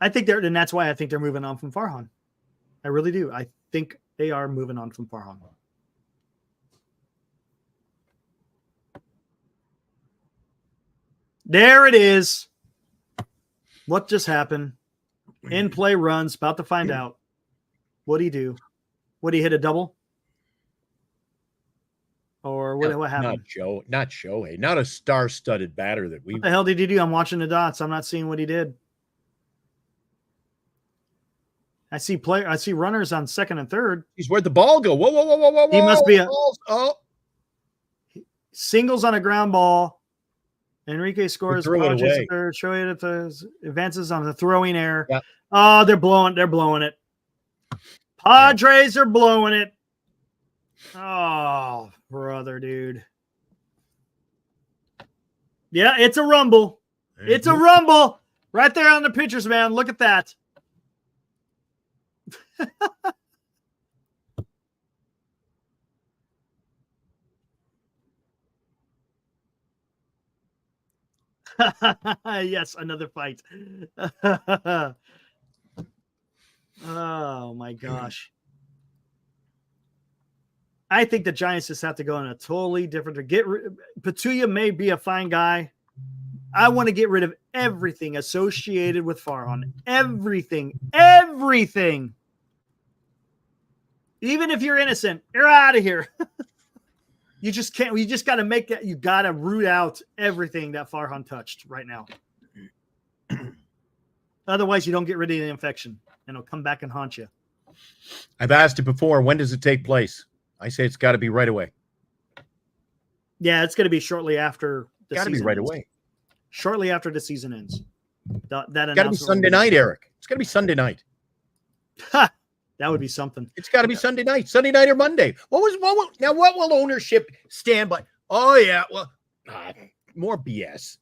I think and that's why I think they're moving on from Farhan. I really do. I think they are moving on from Farhan. There it is. What just happened? In play runs, about to find out. What'd he do? Would he hit a double? Or what happened? Not Shohei, not a star-studded batter that we. What the hell did he do? I'm watching the dots. I'm not seeing what he did. I see runners on second and third. Where'd the ball go? Whoa! He must be singles on a ground ball. Enrique scores. Threw it away. Shohei advances on the throwing error. Yep. Oh, they're blowing it. Padres are blowing it. Oh, brother, dude. Yeah, it's a rumble. It's a rumble right there on the pitchers, man. Look at that. Yes, another fight. Oh, my gosh. I think the Giants just have to go in a totally different. Petulia may be a fine guy. I want to get rid of everything associated with Farhan. Everything. Even if you're innocent, you're out of here. You just can't. You just got to make that. You got to root out everything that Farhan touched right now. Otherwise, you don't get rid of the infection, and it'll come back and haunt you. I've asked it before. When does it take place? I say it's got to be right away. Yeah, it's going to be shortly after the season. Got to be right ends. away. Shortly after the season ends. That got to be Sunday night, Eric. It's got to be Sunday night. Ha! That would be something. It's got to be Sunday night or Monday. What will ownership stand by? Oh yeah, well, more BS.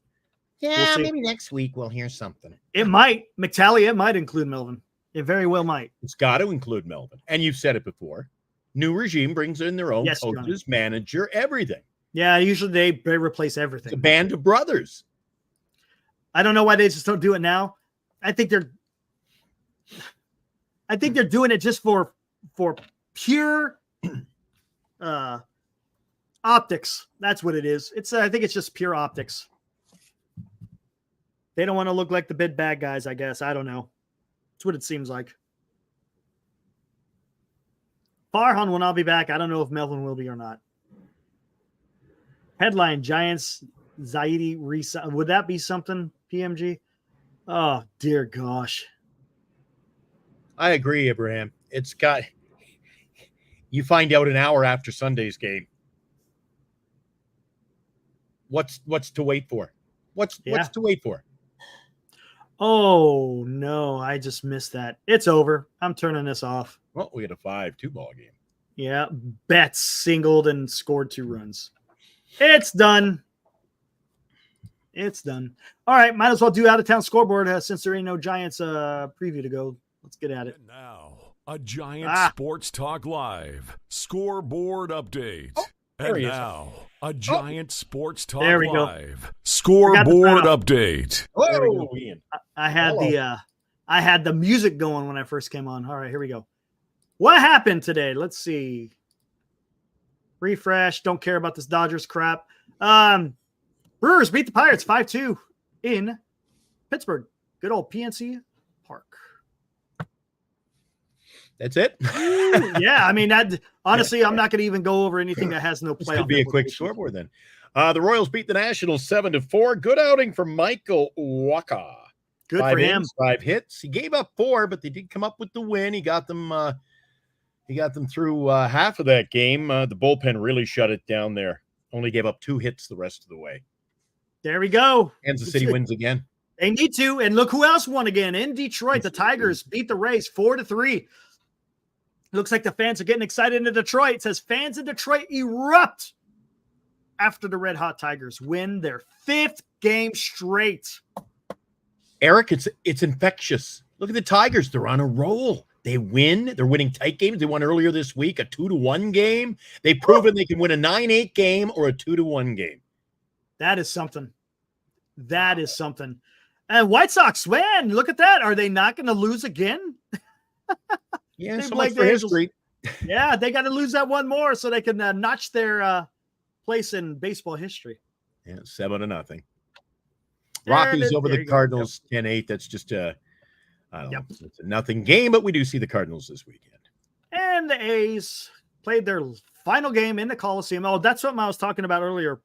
Yeah, maybe next week we'll hear something. It might. McTallion might include Melvin. It very well might. It's got to include Melvin. And you've said it before. New regime brings in their own coaches, manager, everything. Yeah, usually they replace everything. It's a band of brothers. I don't know why they just don't do it now. I think they're doing it just for pure optics. That's what it is. I think it's just pure optics. They don't want to look like the big bad guys, I guess. I don't know. That's what it seems like. Farhan will not be back. I don't know if Melvin will be or not. Headline: Giants Zaidi resign. Would that be something, PMG? Oh, dear gosh. I agree, Abraham. It's got. You find out an hour after Sunday's game. What's to wait for? What's to wait for? Oh, no. I just missed that. It's over. I'm turning this off. Well, we had a 5-2 ball game. Yeah. Betts singled and scored 2 runs. It's done. It's done. All right. Might as well do out-of-town scoreboard since there ain't no Giants preview to go. Let's get at it. And now, a Giant Sports Talk Live scoreboard update. And now, a Giant Sports Talk Live scoreboard update. Hello, Ian. I had the music going when I first came on. All right, here we go. What happened today? Let's see. Refresh. Don't care about this Dodgers crap. Brewers beat the Pirates 5-2 in Pittsburgh. Good old PNC Park. That's it. Yeah, I mean, honestly, I'm not going to even go over anything that has no playoff. This could be a quick scoreboard then. The Royals beat the Nationals 7-4. Good outing for Michael Wacha. Good for him. 5 hits. He gave up 4, but they did come up with the win. He got them. He got them through half of that game. The bullpen really shut it down there. Only gave up 2 hits the rest of the way. There we go. Kansas City wins again. They need to. And look who else won again. In Detroit, the Tigers beat the Rays 4-3. Looks like the fans are getting excited in Detroit. It says fans in Detroit erupt after the Red Hot Tigers win their 5th game straight. Eric, it's infectious. Look at the Tigers. They're on a roll. They win. They're winning tight games. They won earlier this week, a 2-1 game. They've proven they can win a 9-8 game or a 2-1 game. That is something. That is something. And White Sox win. Look at that. Are they not going to lose again? Yeah, so much for history. Yeah, they got to lose that one more so they can notch their place in baseball history. Yeah, 7-0. Rockies over the Cardinals 10-8. That's just I don't know. It's a nothing game, but we do see the Cardinals this weekend. And the A's played their final game in the Coliseum. Oh, that's something I was talking about earlier,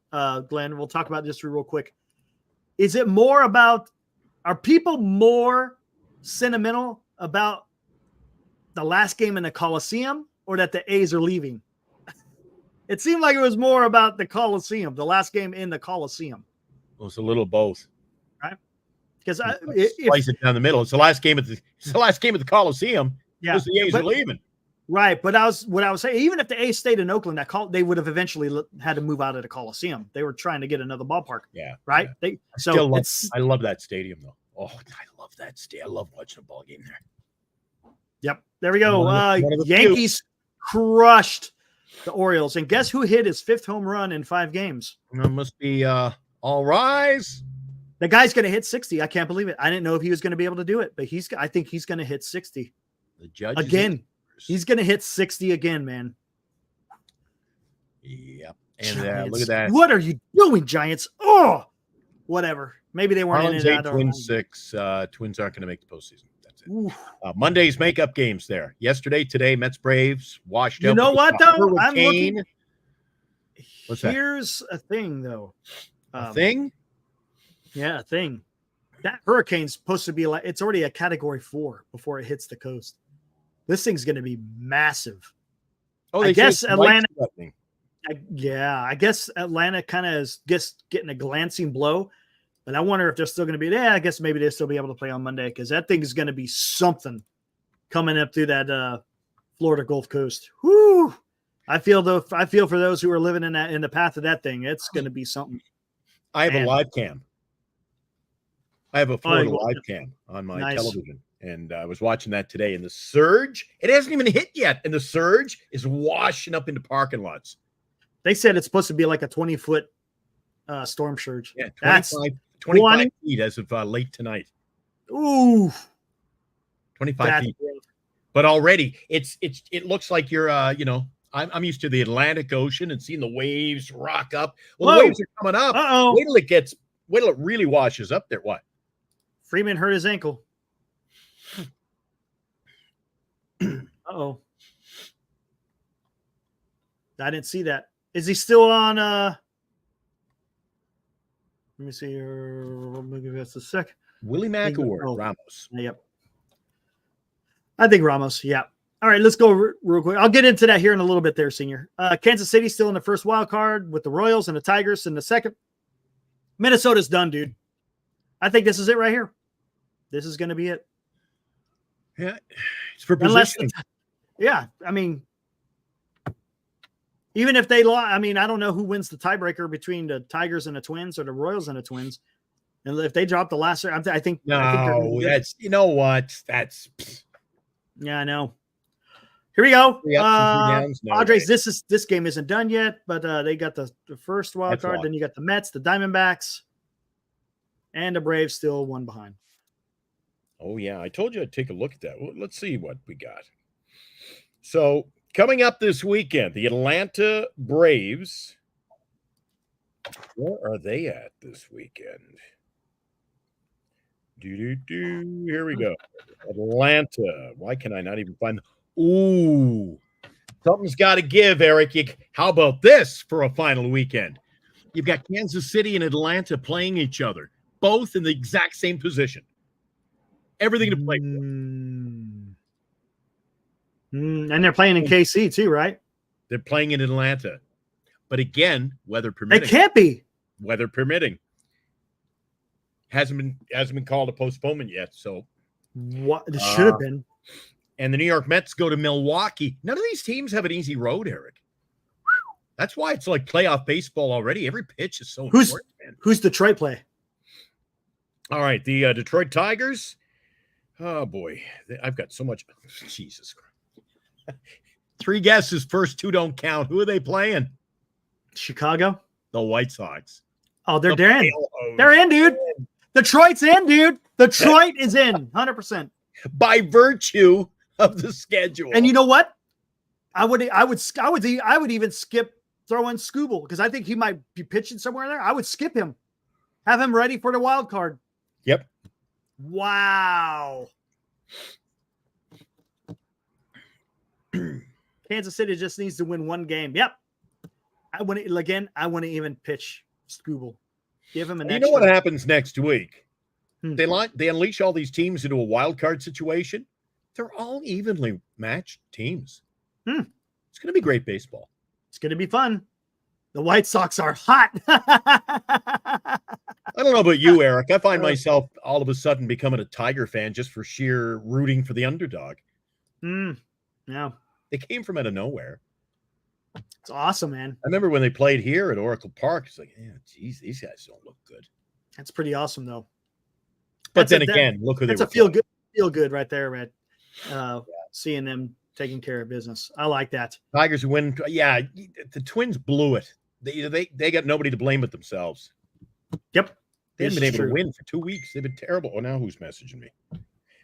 Glenn. We'll talk about this real quick. Is it more about, are people more sentimental about the last game in the Coliseum or that the A's are leaving? It seemed like it was more about the Coliseum, the last game in the Coliseum. Well, it's a little both. Right? Because slice it down the middle. It's the last game at the Coliseum. Yeah, because the A's are leaving. Right, but what I was saying, even if the A's stayed in Oakland, they would have eventually had to move out of the Coliseum. They were trying to get another ballpark. Yeah, right. Yeah. I love that stadium though. Oh, I love that stadium. I love watching a ball game there. Yep, there we go. Yankees crushed the Orioles, and guess who hit his 5th home run in 5 games? That must be all rise. The guy's going to hit 60. I can't believe it. I didn't know if he was going to be able to do it, but I think he's going to hit 60 The judge again. He's going to hit 60 again, man. Yep. And look at that. What are you doing, Giants? Oh, whatever. Maybe they weren't Marlins in it. 8, Twins 6. Twins aren't going to make the postseason. That's it. Monday's makeup games there. Yesterday, today, Mets Braves washed out. You know what, though? I'm looking. What's that? Here's a thing, though. A thing? Yeah, a thing. That hurricane's supposed to be like, it's already a category 4 before it hits the coast. This thing's going to be massive. Oh, I guess Atlanta. I guess Atlanta kind of is just getting a glancing blow. But I wonder if they're still going to be there. I guess maybe they'll still be able to play on Monday because that thing is going to be something coming up through that Florida Gulf Coast. Whoo! I feel for those who are living in the path of that thing. It's going to be something. I have a live cam. I have a Florida live cam on my television. And I was watching that today, and the surge, it hasn't even hit yet, and the surge is washing up into parking lots. They said it's supposed to be like a 20-foot storm surge. Yeah, 25 feet as of late tonight. Ooh. 25 feet. But already, it looks like you're, I'm used to the Atlantic Ocean and seeing the waves rock up. Well, the waves are coming up. Uh-oh. Wait till it really washes up there. What? Freeman hurt his ankle. Uh-oh. I didn't see that. Is he still on let me see here. Maybe that's a sec. Willie Mack or Ramos? Yep. I think Ramos, yeah. All right, let's go real quick. I'll get into that here in a little bit there, Senior. Kansas City still in the first wild card with the Royals and the Tigers in the second. Minnesota's done, dude. I think this is it right here. This is going to be it. Yeah, it's for positioning. Yeah, I mean, even if they lost, I mean, I don't know who wins the tiebreaker between the Tigers and the Twins or the Royals and the Twins. And if they drop the last, I think. No, I think that's, you know what? That's. Yeah, I know. Here we go. Padres, way. this game isn't done yet, but they got the first wild card. Then you got the Mets, the Diamondbacks, and the Braves still one behind. Oh, yeah. I told you I'd take a look at that. Well, let's see what we got. So, coming up this weekend, the Atlanta Braves. Where are they at this weekend? Here we go. Atlanta. Why can I not even find? Ooh, something's got to give, Eric. How about this for a final weekend? You've got Kansas City and Atlanta playing each other, both in the exact same position. Everything to play for. And they're playing in KC too, right? They're playing in Atlanta. But again, weather permitting. It can't be. Weather permitting. Hasn't been called a postponement yet. So what it should have been. And the New York Mets go to Milwaukee. None of these teams have an easy road, Eric. That's why it's like playoff baseball already. Every pitch is so important, man. Who's Detroit play? All right, the Detroit Tigers. Oh, boy. I've got so much. Jesus Christ. 3 guesses. First 2 don't count. Who are they playing? Chicago? The White Sox. Oh, they're in. They're in, dude. Detroit's in, dude. Detroit is in 100%. By virtue of the schedule. And you know what? I would even skip throwing Skubal because I think he might be pitching somewhere there. I would skip him. Have him ready for the wild card. Yep. Wow. Kansas City just needs to win 1 game. Yep. I wouldn't even pitch Skubal. Give him an extra. You know what happens next week? They unleash all these teams into a wild card situation. They're all evenly matched teams. It's going to be great baseball. It's going to be fun. The White Sox are hot. I don't know about you, Eric. I find myself all of a sudden becoming a Tiger fan just for sheer rooting for the underdog. Yeah. They came from out of nowhere. It's awesome, man. I remember when they played here at Oracle Park. It's like, yeah, geez, these guys don't look good. That's pretty awesome, though. But then again, look who they were. That's a feel good right there, man. Seeing them taking care of business. I like that. Tigers win. Yeah, the Twins blew it. They got nobody to blame but themselves. Yep. They haven't been able to win for 2 weeks. They've been terrible. Oh, now who's messaging me?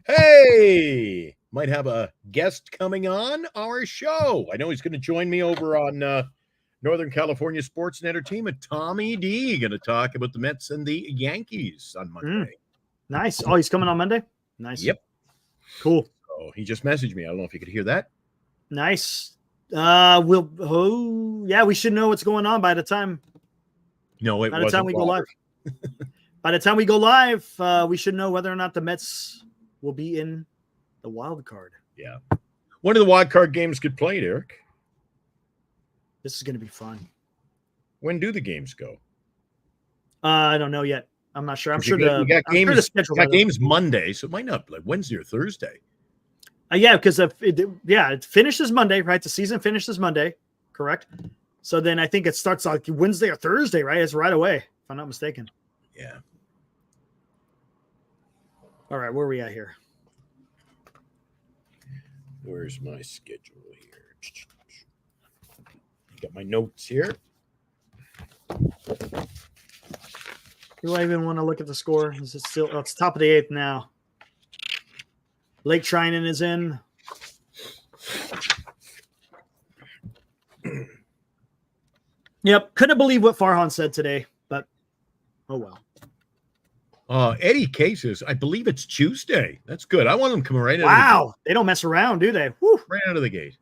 Hey, might have a guest coming on our show. I know he's going to join me over on Northern California Sports and Entertainment. Tommy D going to talk about the Mets and the Yankees on Monday. Nice. Oh, he's coming on Monday? Nice. Yep. Cool. Oh, he just messaged me. I don't know if you could hear that. Nice. We should know what's going on by the time. No, by the time we go live. By the time we go live, we should know whether or not the Mets will be in the wild card. Yeah. When of the wild card games get played, Eric? This is going to be fun. When do the games go? I don't know yet. I'm not sure. I'm sure the schedule got games Monday, so it might not be like Wednesday or Thursday. Yeah, because it finishes Monday, right? The season finishes Monday, correct? So then I think it starts like Wednesday or Thursday, right? It's right away, if I'm not mistaken. Yeah. All right, where are we at here? Where's my schedule here? Got my notes here. Do I even want to look at the score? Is it still? Oh, it's top of the 8th now. Lake Trinan is in. Yep, couldn't believe what Farhan said today, but oh well. Eddie Cases, I believe it's Tuesday. That's good. I want them coming right out. Wow, they don't mess around, do they? Whew. Right out of the gate.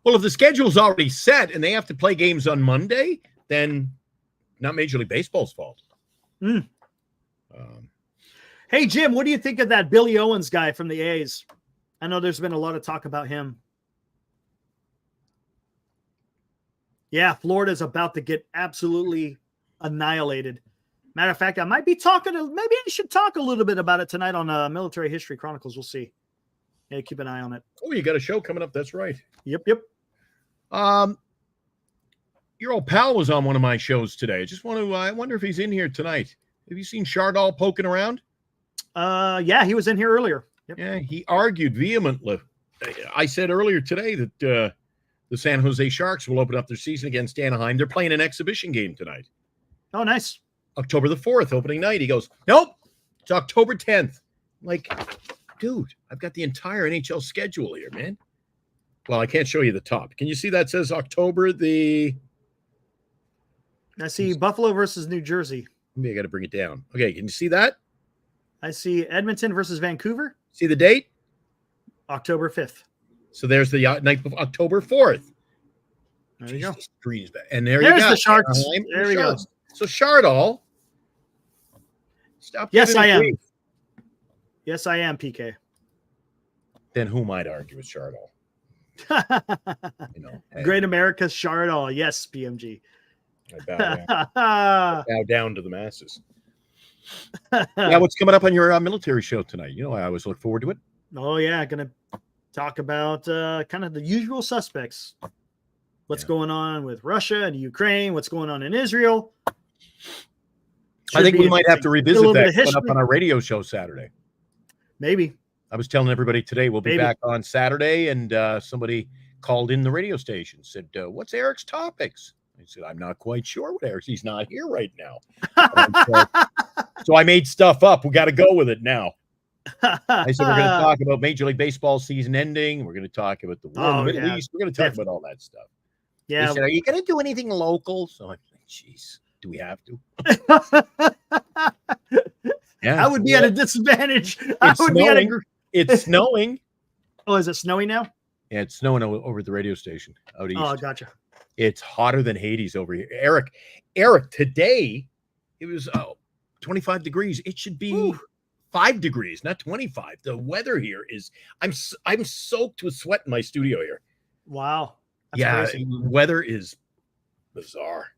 Well, if the schedule's already set and they have to play games on Monday, then not Major League Baseball's fault. Hey, Jim, what do you think of that Billy Owens guy from the A's? I know there's been a lot of talk about him. Yeah, Florida's about to get absolutely annihilated Matter of fact, I might be talking maybe I should talk a little bit about it tonight on Military History Chronicles. We'll see. Yeah, keep an eye on it. Oh, you got a show coming up. That's right. Yep. Your old pal was on one of my shows today. I wonder if he's in here tonight. Have you seen Chardal poking around? Yeah, he was in here earlier. Yep. Yeah, he argued vehemently. I said earlier today that the San Jose Sharks will open up their season against Anaheim. They're playing an exhibition game tonight. Oh, nice. October the 4th, opening night. He goes, nope, it's October 10th. I'm like, dude, I've got the entire NHL schedule here, man. Well, I can't show you the top. Can you see that says October the... I see Buffalo versus New Jersey. Maybe I got to bring it down. Okay, can you see that? I see Edmonton versus Vancouver. See the date? October 5th. So there's the night of October 4th. There you go. And there's you go. The Sharks. There we go. So Chardal, stop. Yes, I am. Yes, I am, PK. Then who might argue with Chardal? Hey. Great America's Chardal. Yes, PMG. I bow down to the masses. Yeah, what's coming up on your military show tonight? I always look forward to it. Oh, yeah. Going to talk about kind of the usual suspects. What's going on with Russia and Ukraine? What's going on in Israel? I think we might have to revisit that coming up on our radio show Saturday. Maybe. I was telling everybody today we'll be back on Saturday, and somebody called in the radio station, said, what's Eric's topics? I said, I'm not quite sure what Eric's. He's not here right now. So I made stuff up. We got to go with it now. I said, we're going to talk about Major League Baseball season ending. We're going to talk about the war in the Middle East. We're going to talk about all that stuff. Yeah. They said, are you going to do anything local? So I'm like, jeez, do we have to? I would be at a disadvantage. It's snowing. Oh, is it snowing now? Yeah, it's snowing over at the radio station out east. Oh, gotcha. It's hotter than Hades over here. Eric, today it was 25 degrees. It should be 5 degrees, not 25. The weather here is I'm soaked with sweat in my studio here. Wow. That's crazy. Weather is bizarre.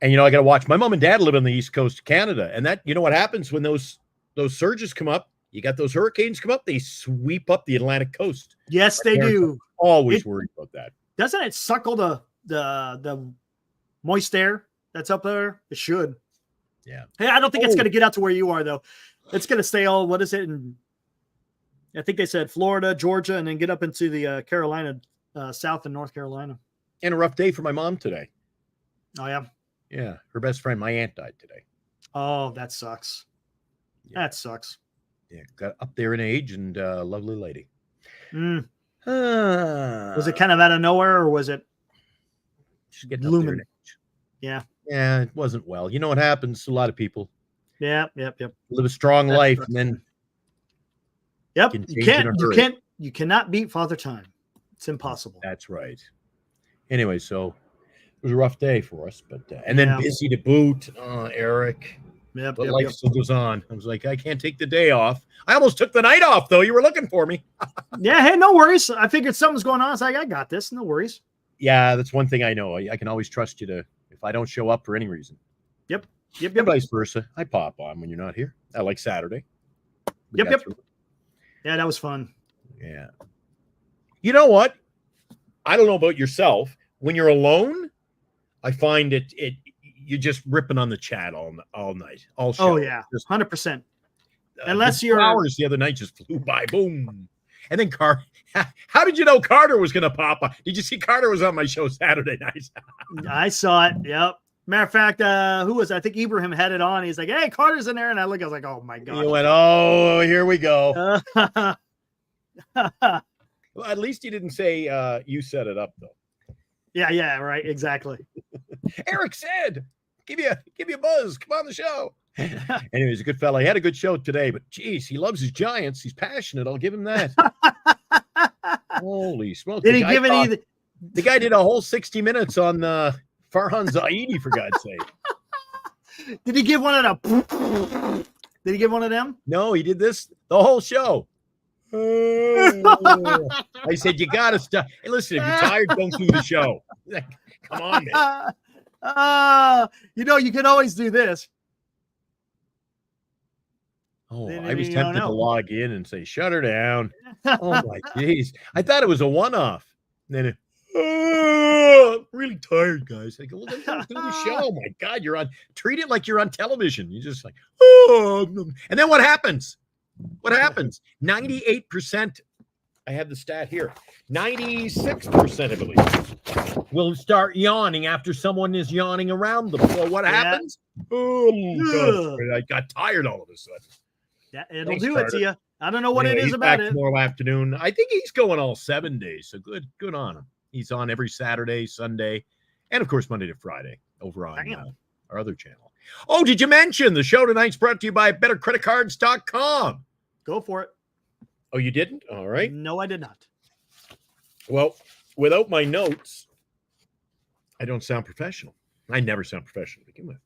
And I got to watch. My mom and dad live on the east coast of Canada, and that what happens when those surges come up. You got those hurricanes come up, they sweep up the Atlantic coast. Yes, they do. Always worried about that. Doesn't it suckle the moist air that's up there? It should. Yeah. Hey, I don't think it's going to get out to where you are, though. It's going to stay what is it? I think they said Florida, Georgia, and then get up into the Carolina, South and North Carolina. And a rough day for my mom today. Oh, yeah? Yeah. Her best friend, my aunt, died today. Oh, that sucks. Yeah. That sucks. Yeah, got up there in age, and lovely lady. Was it kind of out of nowhere, or was it looming? Yeah. Yeah, it wasn't well. You know what happens to a lot of people. Yeah. Live a strong life, and then you cannot beat Father Time. It's impossible. That's right. Anyway, so it was a rough day for us, but and then busy to boot. Eric. But life still goes on. I was like, I can't take the day off. I almost took the night off, though. You were looking for me. Yeah, hey, no worries. I figured something's going on. It's like, I got this. No worries. Yeah, that's one thing I know. I can always trust you if I don't show up for any reason. Yep. And vice versa. I pop on when you're not here. I like Saturday. Yep. Yeah, that was fun. Yeah. You know what? I don't know about yourself. When you're alone, I find you're just ripping on the chat all night, all show. Oh yeah, 100%. Unless you're hours the other night just flew by, boom. And then how did you know Carter was going to pop up? Did you see Carter was on my show Saturday night? I saw it. Yep. Matter of fact, who was it? I think Ibrahim had it on. He's like, "Hey, Carter's in there," and I was like, "Oh my god!" You went, "Oh, here we go." Well, at least he didn't say you set it up, though. Yeah, right, exactly. Eric said, give you a buzz. Come on the show. Anyway, he's a good fella. He had a good show today, but geez, he loves his Giants. He's passionate. I'll give him that. Holy smoke. Did he give it either? The guy did a whole 60 minutes on Farhan Zaidi, for God's sake. Did he give one of them? Did he give one of them? No, he did this the whole show. I said, you got to stop. Hey, listen, if you're tired, don't do the show. Come on, man. You can always do this. Oh, I was tempted to log in and say, shut her down. Oh, my geez. I thought it was a one-off. And then I'm really tired, guys. I go, well, then don't do the show. Oh, my God, treat it like you're on television. You're just like, and then what happens? 98%. I have the stat here. 96%, I believe, will start yawning after someone is yawning around them. So what happens? Oh, God, I got tired all of a sudden. Yeah, it'll do it to you. I don't know what it is about it. Tomorrow afternoon. I think he's going all 7 days. So good on him. He's on every Saturday, Sunday, and of course Monday to Friday over on our other channel. Oh, did you mention the show tonight's brought to you by BetterCreditCards.com? Go for it. Oh, you didn't? All right. No, I did not. Well, without my notes, I don't sound professional. I never sound professional to begin with.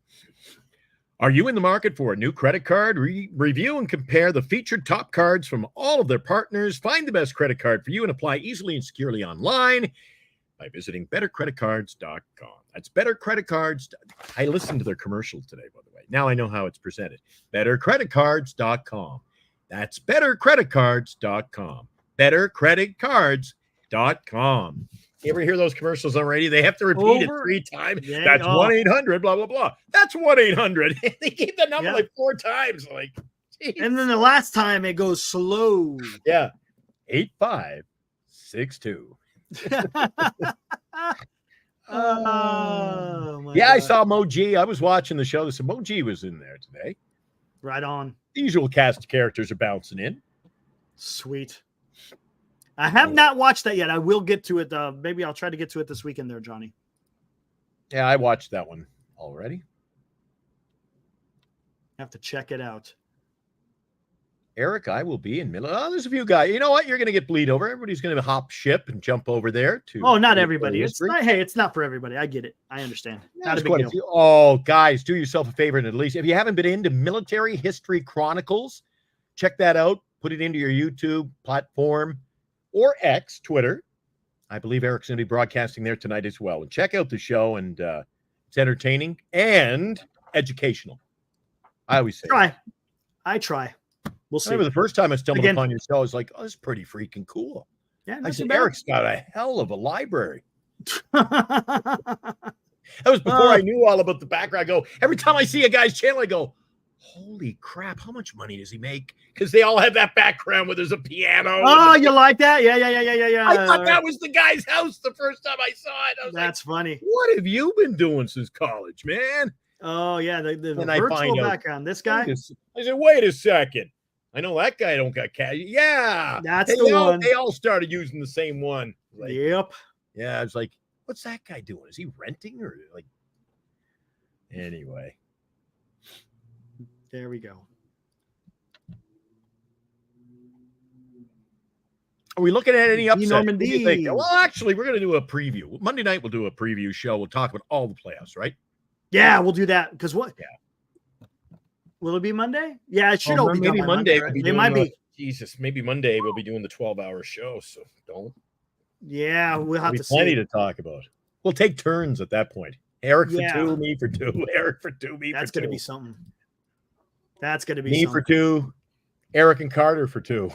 Are you in the market for a new credit card? Review and compare the featured top cards from all of their partners. Find the best credit card for you and apply easily and securely online by visiting BetterCreditCards.com. That's BetterCreditCards. I listened to their commercial today, by the way. Now I know how it's presented. BetterCreditCards.com. That's BetterCreditCards.com. BetterCreditCards.com. You ever hear those commercials on radio? They have to repeat it 3 times. Yeah, that's 1-800, blah, blah, blah. That's 1-800. They keep the number like 4 times. Like, geez. And then the last time it goes slow. Yeah. 8562. I saw Mo G. I was watching the show. Mo G was in there today. Right on. The usual cast of characters are bouncing in. Sweet. I have not watched that yet. I will get to it. Maybe I'll try to get to it this weekend there, Johnny. Yeah, I watched that one already. Have to check it out. Eric, I will be in Miller. Oh, there's a few guys. You know what? You're going to get bleed over. Everybody's going to hop ship and jump over there to. Oh, not everybody. It's not for everybody. I get it. I understand. Not a big deal. Oh, guys, do yourself a favor and at least if you haven't been into Military History Chronicles, check that out. Put it into your YouTube platform or X, Twitter. I believe Eric's going to be broadcasting there tonight as well. And check out the show, and it's entertaining and educational. I always say I try. We'll see. I remember the first time I stumbled upon your show, I was like, oh, this is pretty freaking cool. Yeah, I said, Eric's got a hell of a library. That was before I knew all about the background. I go, every time I see a guy's channel, I go, holy crap, how much money does he make? Because they all have that background where there's a piano. Oh, you like that? Yeah. I thought that was the guy's house the first time I saw it. I was That's funny. What have you been doing since college, man? Oh, yeah, the virtual background. This guy? I said, wait a second. I know that guy don't got cash. Yeah. That's the one. They all started using the same one. Like, yep. Yeah, I was like, what's that guy doing? Is he renting or like? Anyway. There we go. Are we looking at any upsets? Normandy. Well, actually, we're going to do a preview. Monday night, we'll do a preview show. We'll talk about all the playoffs, right? Yeah, we'll do that. Because what? Yeah. Will it be Monday? Yeah, it should all be maybe done Monday. Monday, right? It might be. Jesus, maybe Monday we'll be doing the 12-hour show. So don't. Yeah, we'll have to see. Plenty to talk about. We'll take turns at that point. Eric for 2, me for 2. Eric for 2, me for 2. That's going to be something. That's going to be me something. For 2. Eric and Carter for 2.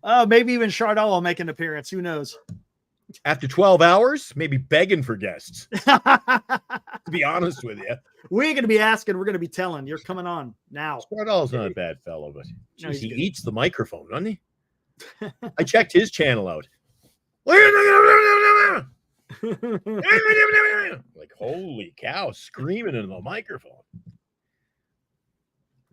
Oh, maybe even Chardot will make an appearance. Who knows? After 12 hours, maybe begging for guests. To be honest with you. We ain't going to be asking. We're going to be telling. You're coming on now. Chardot's not a bad fellow, but geez, he eats the microphone, doesn't he? I checked his channel out. Like, holy cow, screaming into the microphone.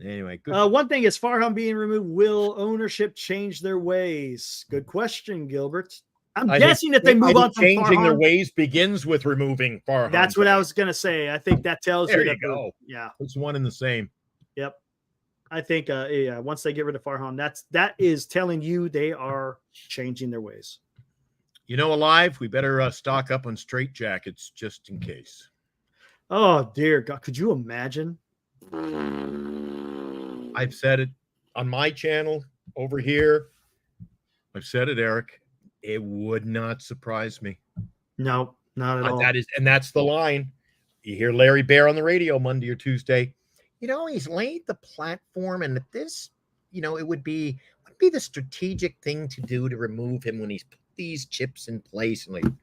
Anyway, good. One thing is Farhan being removed. Will ownership change their ways? Good question, Gilbert. I'm guessing if they move on from changing Farhan, their ways begins with removing Farhan. That's what I was going to say. I think that tells there you that. Go. Yeah. It's one and the same. Yep. I think once they get rid of Farhan, that is telling you they are changing their ways. You know, Alive, we better stock up on straight jackets just in case. Oh, dear God. Could you imagine? I've said it on my channel over here. I've said it, Eric. It would not surprise me. No. Not at all. That's the line. You hear Larry Bear on the radio Monday or Tuesday. He's laid the platform, and this, it would be the strategic thing to do to remove him when he's put these chips in place. And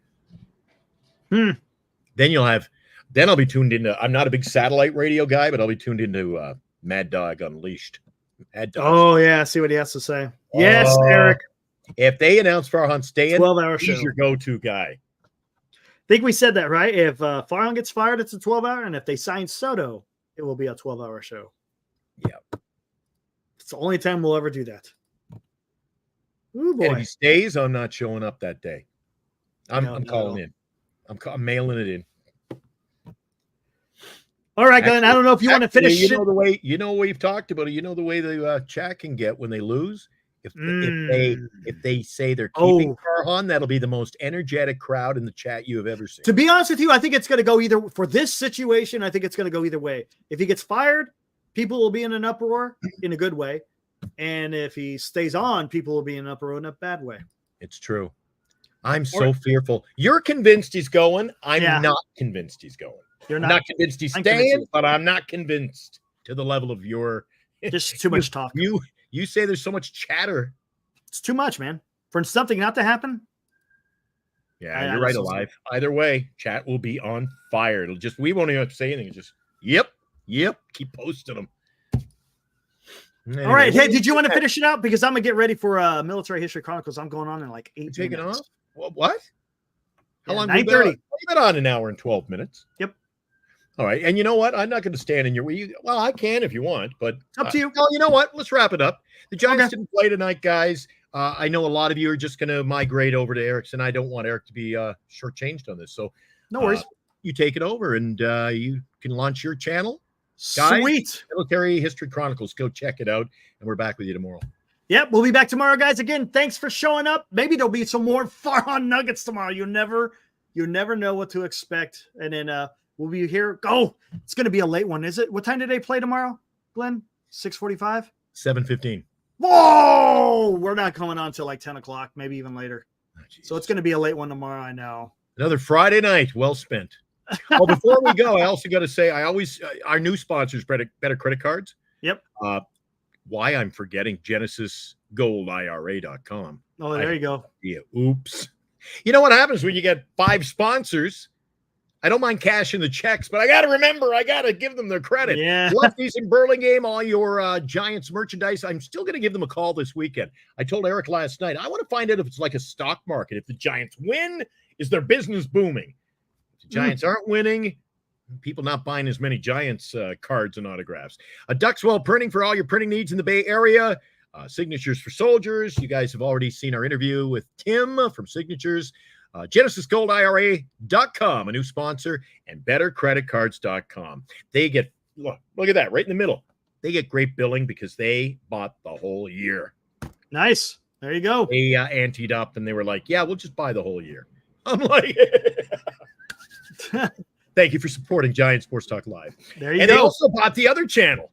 then I'll be tuned into. I'm not a big satellite radio guy, but I'll be tuned into Mad Dog Unleashed. Mad Dog. Oh yeah, see what he has to say. Yes, Eric. If they announce Farhan staying, 12-hour he's show. your go-to guy. I think we said that, right? If Farhan gets fired, it's a 12-hour, and if they sign Soto, it will be a 12-hour show. Yeah. It's the only time we'll ever do that. Ooh, boy. And if he stays, I'm not showing up that day. I'm calling in. I'm mailing it in. All right, Glenn. I don't know if you want to finish. The way we've talked about it. The way the chat can get when they lose. If they say they're keeping Farhan, that'll be the most energetic crowd in the chat you have ever seen. To be honest with you, I think it's going to go either for this situation. I think it's going to go either way. If he gets fired, people will be in an uproar in a good way, and if he stays on, people will be in an uproar in a bad way. It's true. I'm so fearful. You're convinced he's going. I'm not convinced he's going. You're not convinced he's staying, but I'm not convinced to the level of your. Just too much talk. You say there's so much chatter. It's too much, man. For something not to happen. Yeah, you're right, Alive. Either way, chat will be on fire. We won't even have to say anything. It's just, yep. Keep posting them. Anyway, all right. Hey, did you want to finish it out? Because I'm going to get ready for Military History Chronicles. I'm going on in like 8 taking minutes. Off? What? How long? 9:30. You've been on an hour and 12 minutes. Yep. All right. And you know what? I'm not going to stand in your way. Well, I can if you want, but up to you. Well, you know what? Let's wrap it up. The Giants didn't play tonight, guys. I know a lot of you are just going to migrate over to Eric's, and I don't want Eric to be shortchanged on this. So no worries. You take it over, and you can launch your channel. Guys, sweet. Military History Chronicles. Go check it out, and we're back with you tomorrow. Yep, we'll be back tomorrow, guys. Again, thanks for showing up. Maybe there'll be some more Farhan Nuggets tomorrow. You never know what to expect. And then we'll be here. Go. It's going to be a late one, is it? What time do they play tomorrow, Glenn? 6:45? 7:15. Whoa! We're not coming on till like 10 o'clock, maybe even later. So it's going to be a late one tomorrow, I know. Another Friday night, well spent. Well, before we go, I also got to say, our new sponsors, Better Credit Cards. Yep. Why I'm forgetting GenesisGoldIRA.com. Oh, there you go. Yeah. Oops. You know what happens when you get 5 sponsors? I don't mind cashing the checks, but I got to give them their credit. Yeah. Lefties in Burlingame, all your Giants merchandise. I'm still going to give them a call this weekend. I told Eric last night, I want to find out if it's like a stock market. If the Giants win, is their business booming? If the Giants aren't winning, people not buying as many Giants cards and autographs. Duxwell Printing for all your printing needs in the Bay Area. Signatures for Soldiers. You guys have already seen our interview with Tim from Signatures. GenesisGoldIRA.com, a new sponsor, and BetterCreditCards.com. They get, look at that, right in the middle. They get great billing because they bought the whole year. Nice. There you go. They anteed up and they were like, yeah, we'll just buy the whole year. I'm like, thank you for supporting Giant Sports Talk Live. There you go. And they also bought the other channel.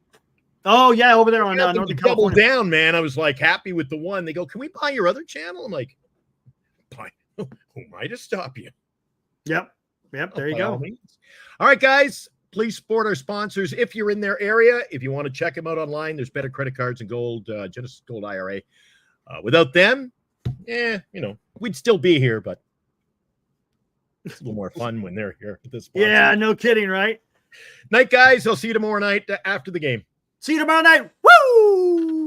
Oh, yeah, over there on Northern Double California. down, man. I was like happy with the one. They go, can we buy your other channel? I'm like, buy. Who am I to stop you? Yep. There you go. All right, guys, please support our sponsors if you're in their area. If you want to check them out online, there's Better Credit Cards and Gold, Genesis Gold IRA. Without them, we'd still be here, but it's a little more fun when they're here at this point. Yeah, no kidding, right? Night, guys. I'll see you tomorrow night after the game. See you tomorrow night. Woo!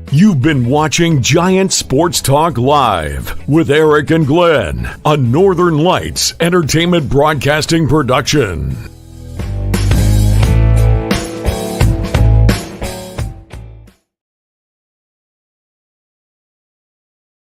You've been watching Giant Sports Talk Live with Eric and Glenn, a Northern Lights Entertainment Broadcasting production.